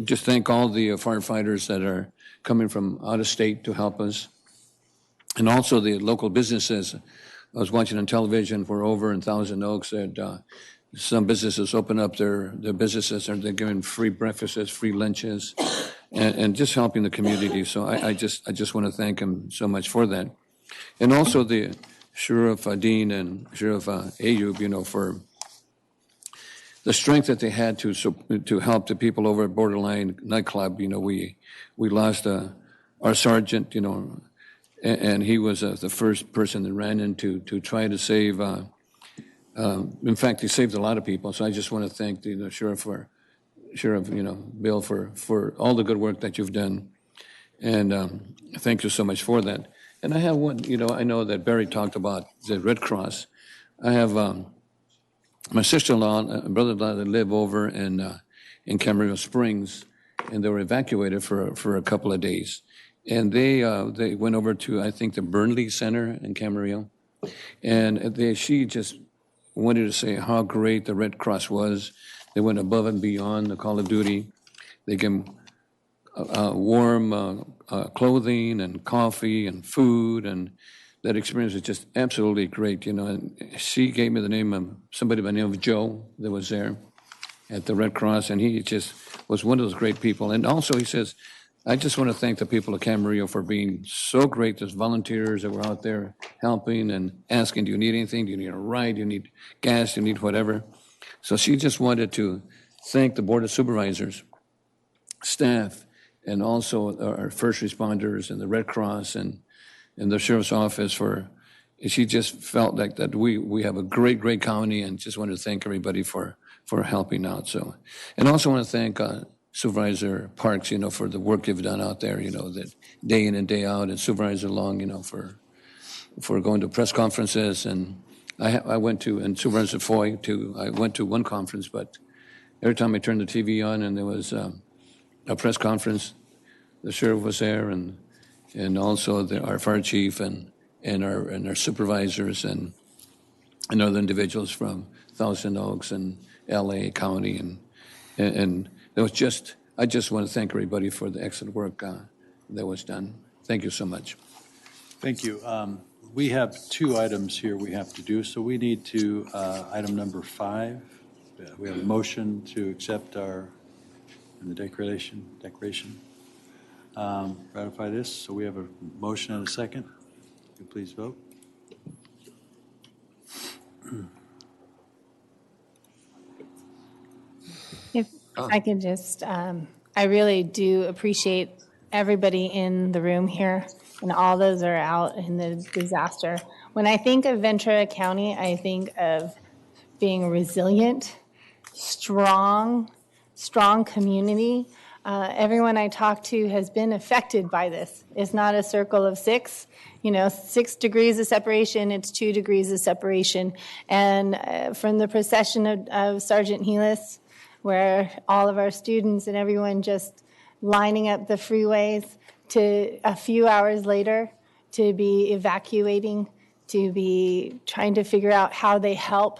just thank all the firefighters that are coming from out of state to help us. And also the local businesses. I was watching on television, we're over in Thousand Oaks, that some businesses open up their businesses, and they're giving free breakfasts, free lunches, and just helping the community. So I just want to thank them so much for that. And also the Sheriff Dean and Sheriff Ayub, for the strength that they had to help the people over at Borderline nightclub. We lost our sergeant, and he was the first person that ran in to try to save. In fact, he saved a lot of people. So I just want to thank the Sheriff Bill for all the good work that you've done, and thank you so much for that. And I have one. I know that Barry talked about the Red Cross. I have my sister-in-law and brother-in-law that live over in Camarillo Springs, and they were evacuated for a couple of days. And they went over to, I think, the Burnley Center in Camarillo, and she just wanted to say how great the Red Cross was. They went above and beyond the call of duty. They gave warm clothing and coffee and food, and that experience was just absolutely great, And she gave me the name of somebody by the name of Joe that was there at the Red Cross, and he just was one of those great people. And also he says, I just want to thank the people of Camarillo for being so great. There's volunteers that were out there helping and asking, do you need anything? Do you need a ride? Do you need gas? Do you need whatever? So she just wanted to thank the Board of Supervisors, staff, and also our first responders and the Red Cross and the Sheriff's Office she just felt like that we have a great county, and just wanted to thank everybody for helping out. So, and also want to thank Supervisor Parks, for the work you've done out there, that day in and day out, and Supervisor Long, for going to press conferences. And I went to, and Supervisor Foy too, I went to one conference, but every time I turned the TV on and there was a press conference, the sheriff was there, and also our fire chief and our supervisors and other individuals from Thousand Oaks and L.A. County, and it was just. I just want to thank everybody for the excellent work that was done. Thank you so much. Thank you. We have 2 items here we have to do, so we need to, item number 5. We have a motion to accept the declaration, ratify this. So we have a motion and a second. Would you please vote? If I could just, I really do appreciate everybody in the room here and all those that are out in the disaster. When I think of Ventura County, I think of being resilient, strong community. Everyone I talk to has been affected by this. It's not a circle of 6. 6 degrees of separation, it's 2 degrees of separation. And from the procession of Sergeant Helis, where all of our students and everyone just lining up the freeways, to a few hours later to be evacuating, to be trying to figure out how they help,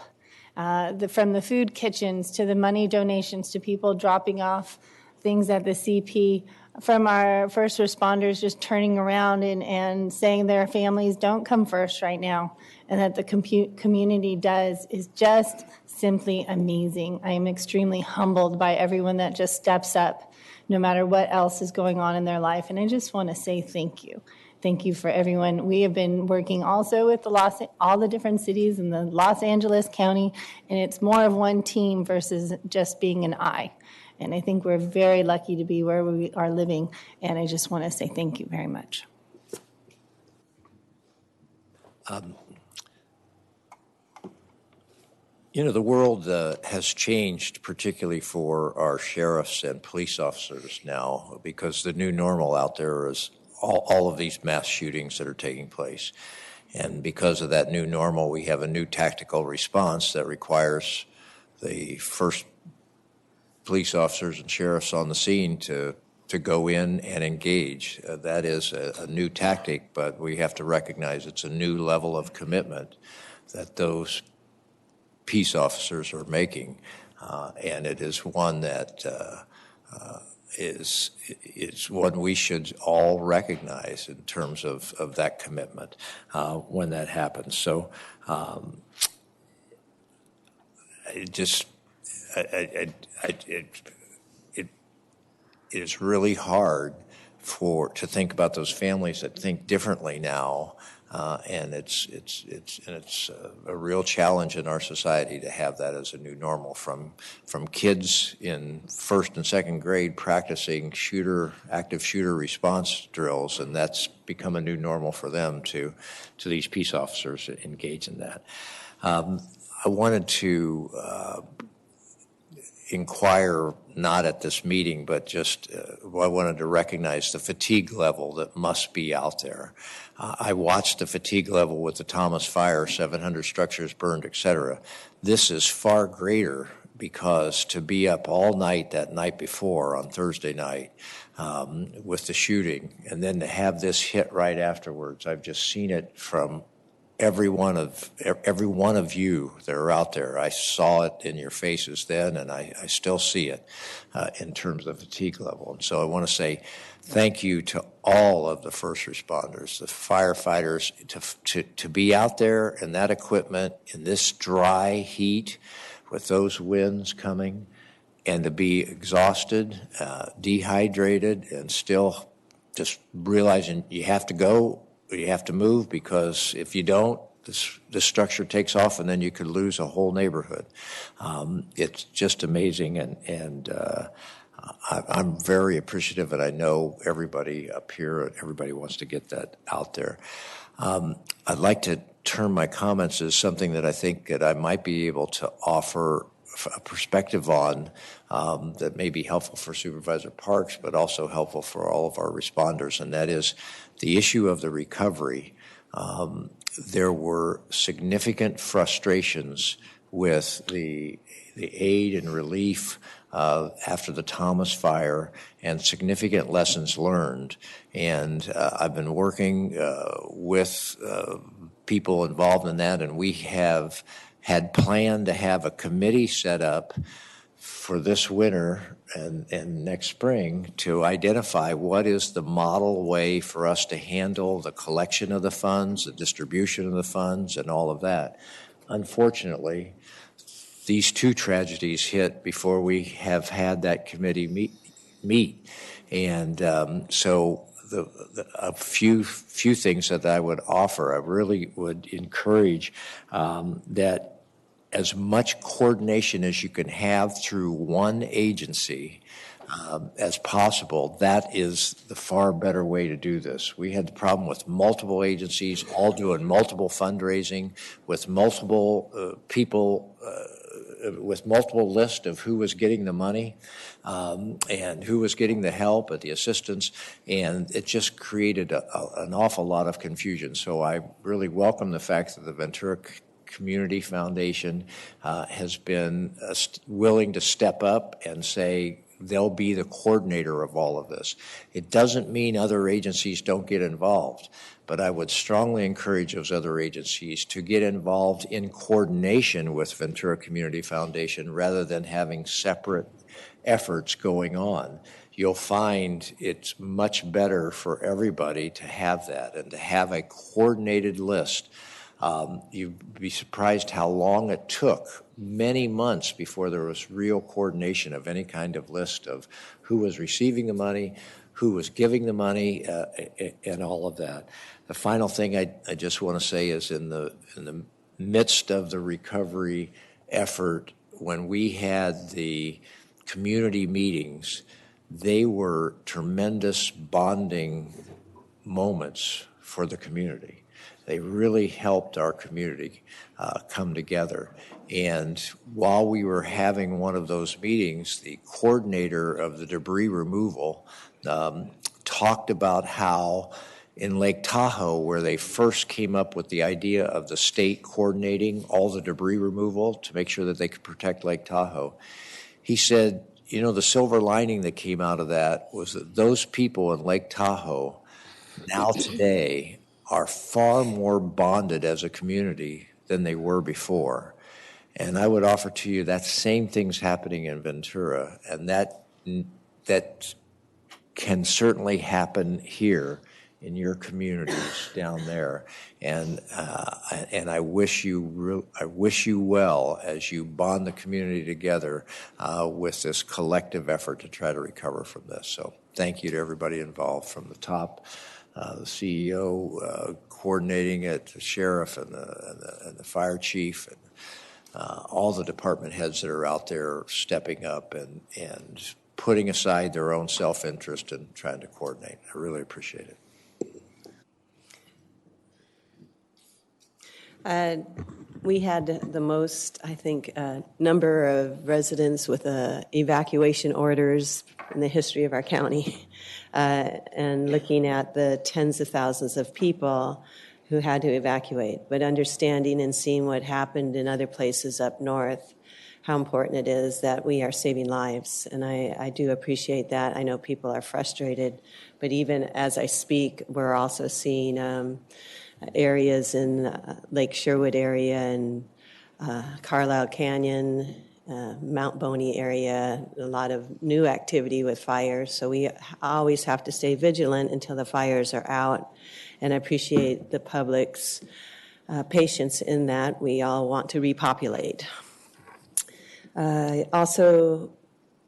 from the food kitchens to the money donations to people dropping off things at the CP, from our first responders just turning around and saying their families don't come first right now, and that the community does, is just simply amazing. I am extremely humbled by everyone that just steps up, no matter what else is going on in their life. And I just want to say thank you. Thank you for everyone. We have been working also with all the different cities in the Los Angeles County, and it's more of one team versus just being an I. And I think we're very lucky to be where we are living, and I just want to say thank you very much. The world has changed, particularly for our sheriffs and police officers now, because the new normal out there is all of these mass shootings that are taking place. And because of that new normal, we have a new tactical response that requires the first police officers and sheriffs on the scene to go in and engage. That is a new tactic, but we have to recognize it's a new level of commitment that those peace officers are making, and it is one that is one we should all recognize in terms of that commitment when that happens. So it is really hard to think about those families that think differently now. And it's a real challenge in our society to have that as a new normal, from kids in 1st and 2nd grade practicing active shooter response drills, and that's become a new normal for them to these peace officers that engage in that. I wanted to inquire, not at this meeting, but just I wanted to recognize the fatigue level that must be out there. I watched the fatigue level with the Thomas Fire, 700 structures burned, et cetera. This is far greater, because to be up all night that night before on Thursday night with the shooting, and then to have this hit right afterwards, I've just seen it from every one of you that are out there. I saw it in your faces then, and I still see it in terms of fatigue level. And so I want to say thank you to all of the first responders, the firefighters, to be out there in that equipment in this dry heat with those winds coming, and to be exhausted, dehydrated, and still just realizing you have to go, you have to move, because if you don't, the structure takes off, and then you could lose a whole neighborhood. It's just amazing, and I'm very appreciative, and I know everybody up here, everybody wants to get that out there. I'd like to turn my comments as something that I think that I might be able to offer a perspective on that may be helpful for Supervisor Parks, but also helpful for all of our responders, and that is the issue of the recovery. There were significant frustrations with the aid and relief after the Thomas fire and significant lessons learned. And I've been working with people involved in that, and we have had planned to have a committee set up for this winter and next spring to identify what is the model way for us to handle the collection of the funds, the distribution of the funds, and all of that. Unfortunately, these two tragedies hit before we have had that committee meet. And so a few things that I would offer, I really would encourage that as much coordination as you can have through one agency as possible. That is the far better way to do this. We had the problem with multiple agencies all doing multiple fundraising with multiple people with multiple lists of who was getting the money and who was getting the help and the assistance, and it just created an awful lot of confusion. So I really welcome the fact that the Ventura Community Foundation has been willing to step up and say they'll be the coordinator of all of this. It doesn't mean other agencies don't get involved, but I would strongly encourage those other agencies to get involved in coordination with Ventura Community Foundation rather than having separate efforts going on. You'll find it's much better for everybody to have that and to have a coordinated list. You'd be surprised how long it took, many months before there was real coordination of any kind of list of who was receiving the money, who was giving the money, and all of that. The final thing I just want to say is in the midst of the recovery effort, when we had the community meetings, they were tremendous bonding moments for the community. They really helped our community come together. And while we were having one of those meetings, the coordinator of the debris removal talked about how in Lake Tahoe, where they first came up with the idea of the state coordinating all the debris removal to make sure that they could protect Lake Tahoe, he said, you know, the silver lining that came out of that was that those people in Lake Tahoe now today are far more bonded as a community than they were before. And I would offer to you that same thing's happening in Ventura, and that can certainly happen here in your communities down there. And I wish you well as you bond the community together with this collective effort to try to recover from this. So thank you to everybody involved from the top. The CEO coordinating it, the sheriff and the fire chief, and all the department heads that are out there stepping up and putting aside their own self-interest and trying to coordinate. I really appreciate it. We had the most, I think, number of residents with evacuation orders in the history of our county. And looking at the tens of thousands of people who had to evacuate, but understanding and seeing what happened in other places up north, how important it is that we are saving lives. And I do appreciate that. I know people are frustrated, but even as I speak, we're also seeing areas in Lake Sherwood area and Carlisle Canyon, Mount Boney area, a lot of new activity with fires. So we always have to stay vigilant until the fires are out. And I appreciate the public's patience in that. We all want to repopulate. Also,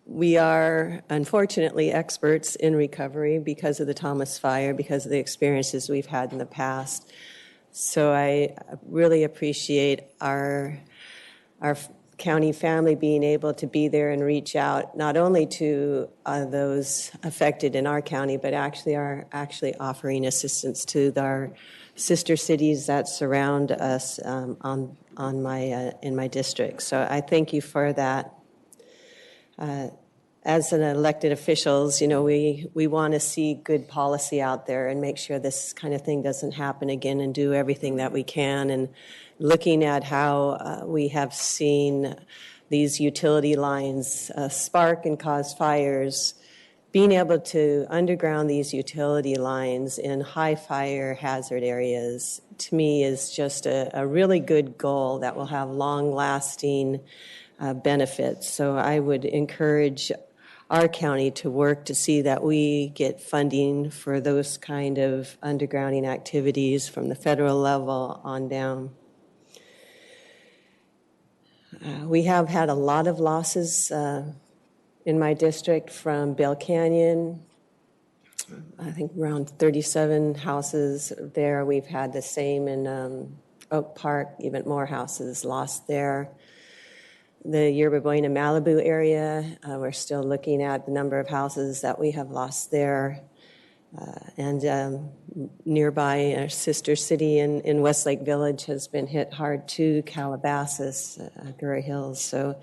we are unfortunately experts in recovery because of the Thomas Fire, because of the experiences we've had in the past. So I really appreciate our county family being able to be there and reach out not only to those affected in our county, but actually offering assistance to our sister cities that surround us in my district. So I thank you for that. as an elected officials, we want to see good policy out there and make sure this kind of thing doesn't happen again and do everything that we can. And looking at how we have seen these utility lines spark and cause fires, being able to underground these utility lines in high fire hazard areas, to me, is just a really good goal that will have long-lasting benefits. So I would encourage our county to work to see that we get funding for those kind of undergrounding activities from the federal level on down. We have had a lot of losses in my district from Bell Canyon. I think around 37 houses there. We've had the same in Oak Park, even more houses lost there. The Yerba Buena Malibu area, we're still looking at the number of houses that we have lost there. And nearby, our sister city in Westlake Village has been hit hard too, Calabasas, Gurry Hills. So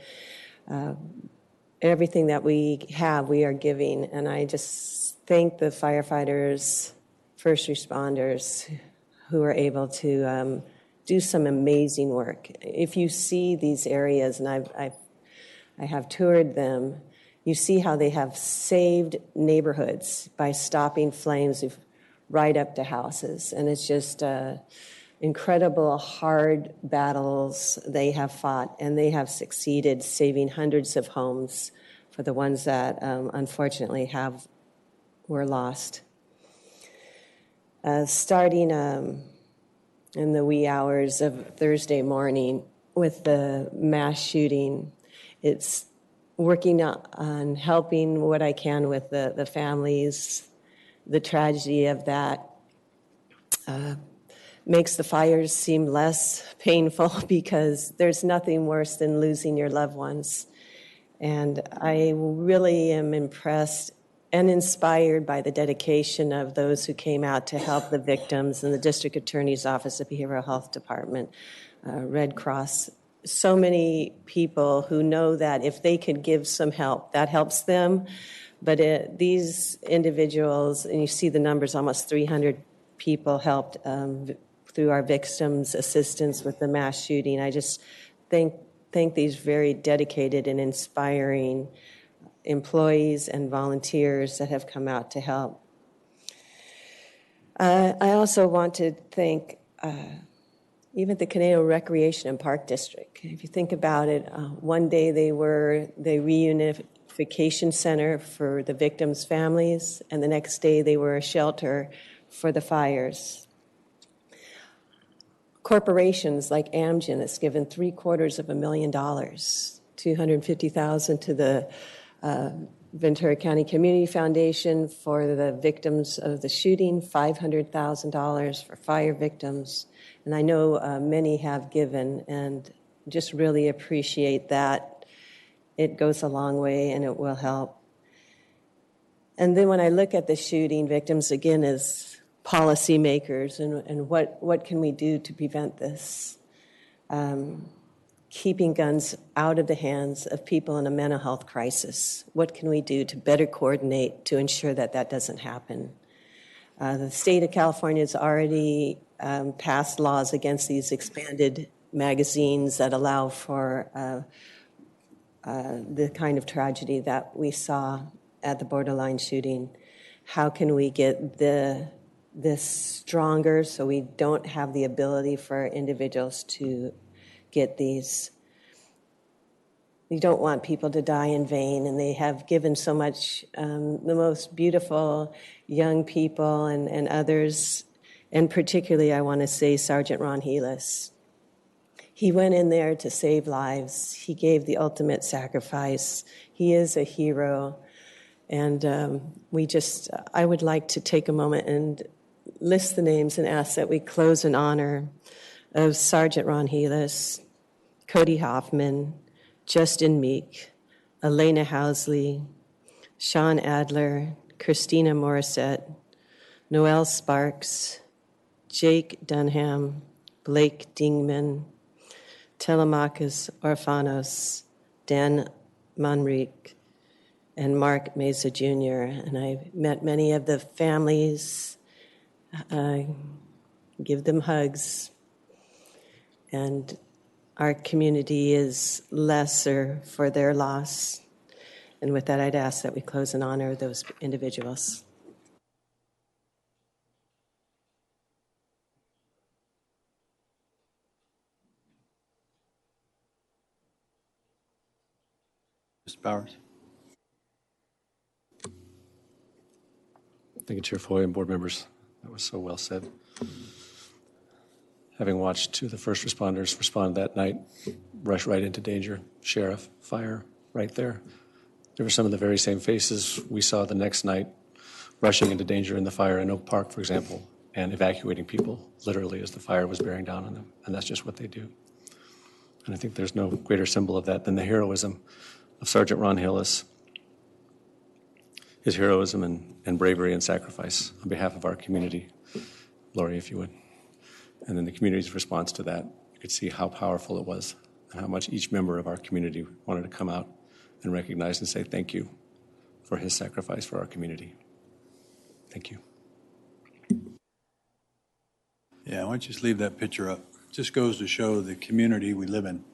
everything that we have, we are giving. And I just thank the firefighters, first responders who are able to do some amazing work. If you see these areas, and I have toured them, you see how they have saved neighborhoods by stopping flames right up to houses. And it's just incredible hard battles they have fought, and they have succeeded saving hundreds of homes for the ones that unfortunately were lost. Starting in the wee hours of Thursday morning with the mass shooting, it's working on helping what I can with the families. The tragedy of that makes the fires seem less painful because there's nothing worse than losing your loved ones. And I really am impressed and inspired by the dedication of those who came out to help the victims in the District Attorney's Office, the Behavioral Health Department, Red Cross. So many people who know that if they could give some help, that helps them. But these individuals, and you see the numbers, almost 300 people helped through our victims' assistance with the mass shooting. I just thank these very dedicated and inspiring employees and volunteers that have come out to help. I also want to thank even the Conejo Recreation and Park District. If you think about it, one day they were the reunification center for the victims' families, and the next day they were a shelter for the fires. Corporations like Amgen has given $750,000, $250,000 to the Ventura County Community Foundation for the victims of the shooting, $500,000 for fire victims. And I know many have given, and just really appreciate that. It goes a long way, and it will help. And then when I look at the shooting victims, again, as policymakers, and what can we do to prevent this? Keeping guns out of the hands of people in a mental health crisis. What can we do to better coordinate to ensure that that doesn't happen? The state of California has already passed laws against these expanded magazines that allow for the kind of tragedy that we saw at the borderline shooting. How can we get this stronger so we don't have the ability for individuals to get these? You don't want people to die in vain, and they have given so much, the most beautiful young people and others, and particularly I want to say Sergeant Ron Helis. He went in there to save lives. He gave the ultimate sacrifice. He is a hero, and I would like to take a moment and list the names and ask that we close in honor of Sergeant Ron Helis, Cody Hoffman, Justin Meek, Elena Housley, Sean Adler, Christina Morissette, Noel Sparks, Jake Dunham, Blake Dingman, Telemachus Orphanos, Dan Manrique, and Mark Mesa Jr., and I met many of the families, give them hugs, and our community is lesser for their loss. And with that, I'd ask that we close in honor of those individuals. Mr. Powers? Thank you, Chair Foy and board members. That was so well said. Having watched two of the first responders respond that night, rush right into danger, sheriff, fire, right there. There were some of the very same faces we saw the next night, rushing into danger in the fire in Oak Park, for example, and evacuating people literally as the fire was bearing down on them. And that's just what they do. And I think there's no greater symbol of that than the heroism of Sergeant Ron Hillis, his heroism and bravery and sacrifice on behalf of our community. Lori, if you would. And then the community's response to that, you could see how powerful it was and how much each member of our community wanted to come out and recognize and say thank you for his sacrifice for our community. Thank you. Yeah, why don't you just leave that picture up? Just goes to show the community we live in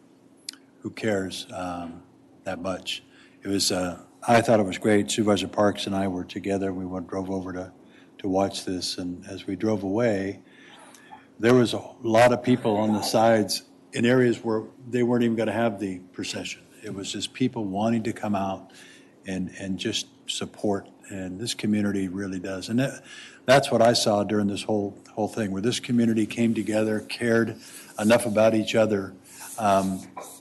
who cares that much. It was, I thought it was great. Supervisor Parks and I were together. We drove over to watch this, and as we drove away, there was a lot of people on the sides in areas where they weren't even going to have the procession. It was just people wanting to come out and just support, and this community really does. And that's what I saw during this whole thing, where this community came together, cared enough about each other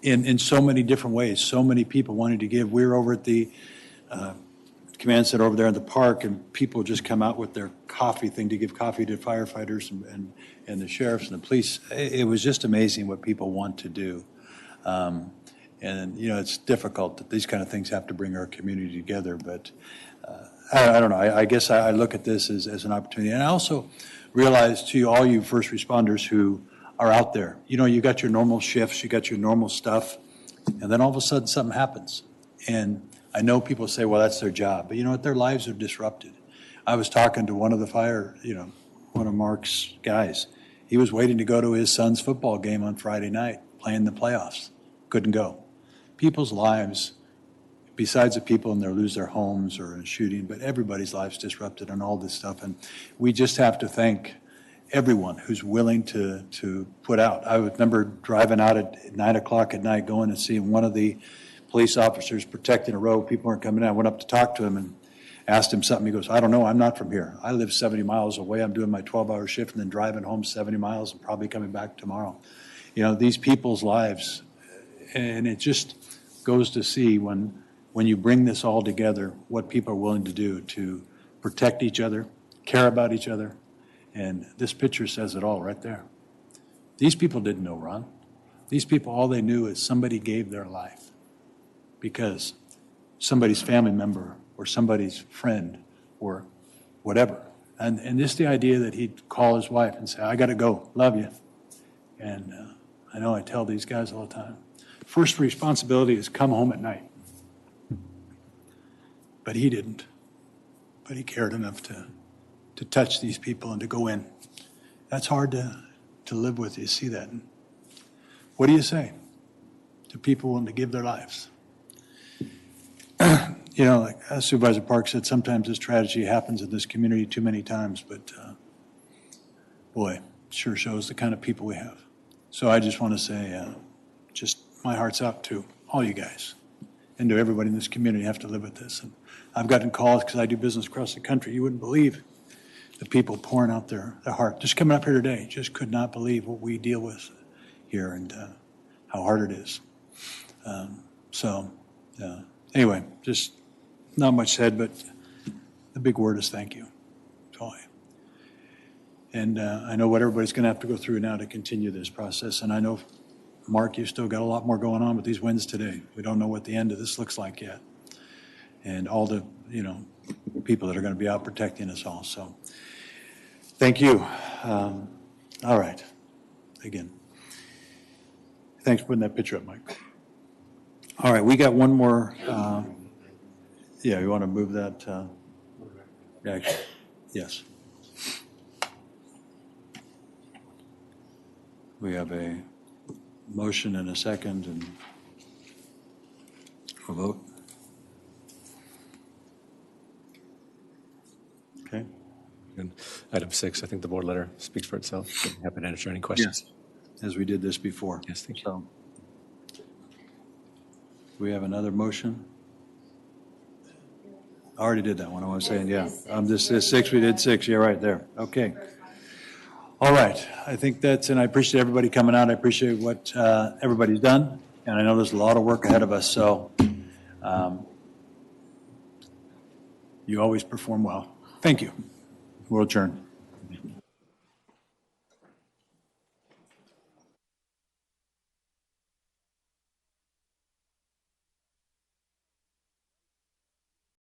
in so many different ways. So many people wanted to give. We were over at the command center over there in the park, and people just come out with their coffee thing to give coffee to firefighters and the sheriffs and the police. It was just amazing what people want to do. And, you know, it's difficult that these kind of things have to bring our community together. But I don't know. I guess I look at this as an opportunity. And I also realize to all you first responders who are out there, you know, you got your normal shifts, you got your normal stuff, and then all of a sudden something happens. And I know people say, well, that's their job. But you know what? Their lives are disrupted. I was talking to one of the one of Mark's guys. He was waiting to go to his son's football game on Friday night, playing the playoffs. Couldn't go. People's lives, besides the people in there lose their homes or in a shooting, but everybody's lives disrupted and all this stuff. And we just have to thank everyone who's willing to put out. I remember driving out at 9 o'clock at night, going and seeing one of the police officers protecting a road. People weren't coming in. I went up to talk to him and asked him something. He goes, I don't know. I'm not from here. I live 70 miles away. I'm doing my 12-hour shift and then driving home 70 miles and probably coming back tomorrow. You know, these people's lives, and it just goes to see when you bring this all together, what people are willing to do to protect each other, care about each other. And this picture says it all right there. These people didn't know Ron. These people, all they knew is somebody gave their life because somebody's family member or somebody's friend or whatever. And just the idea that he'd call his wife and say, I got to go, love you. And I know I tell these guys all the time, first responsibility is come home at night. But he didn't. But he cared enough to touch these people and to go in. That's hard to live with. You see that. And what do you say to people willing to give their lives? You know, like as Supervisor Park said, sometimes this tragedy happens in this community too many times, but boy, it sure shows the kind of people we have. So I just want to say, just my heart's out to all you guys and to everybody in this community who have to live with this. And I've gotten calls because I do business across the country. You wouldn't believe the people pouring out their heart. Just coming up here today, just could not believe what we deal with here and how hard it is. Anyway, just not much said, but the big word is thank you. That's all. And I know what everybody's going to have to go through now to continue this process. And I know, Mark, you've still got a lot more going on with these wins today. We don't know what the end of this looks like yet. And all the, people that are going to be out protecting us all. So thank you. All right. Again, thanks for putting that picture up, Mike. All right, we got one more Yeah, you want to move that? Actually, yes. We have a motion and a second and a vote. Okay. And item 6, I think the board letter speaks for itself. Happy to answer any questions. Yes, as we did this before. Yes, thank you. So, we have another motion? I already did that one, I was saying, yeah. This is 6, we did 6, you're right there. Okay. All right, I think that's, and I appreciate everybody coming out. I appreciate what everybody's done, and I know there's a lot of work ahead of us, so you always perform well. Thank you. We'll adjourn.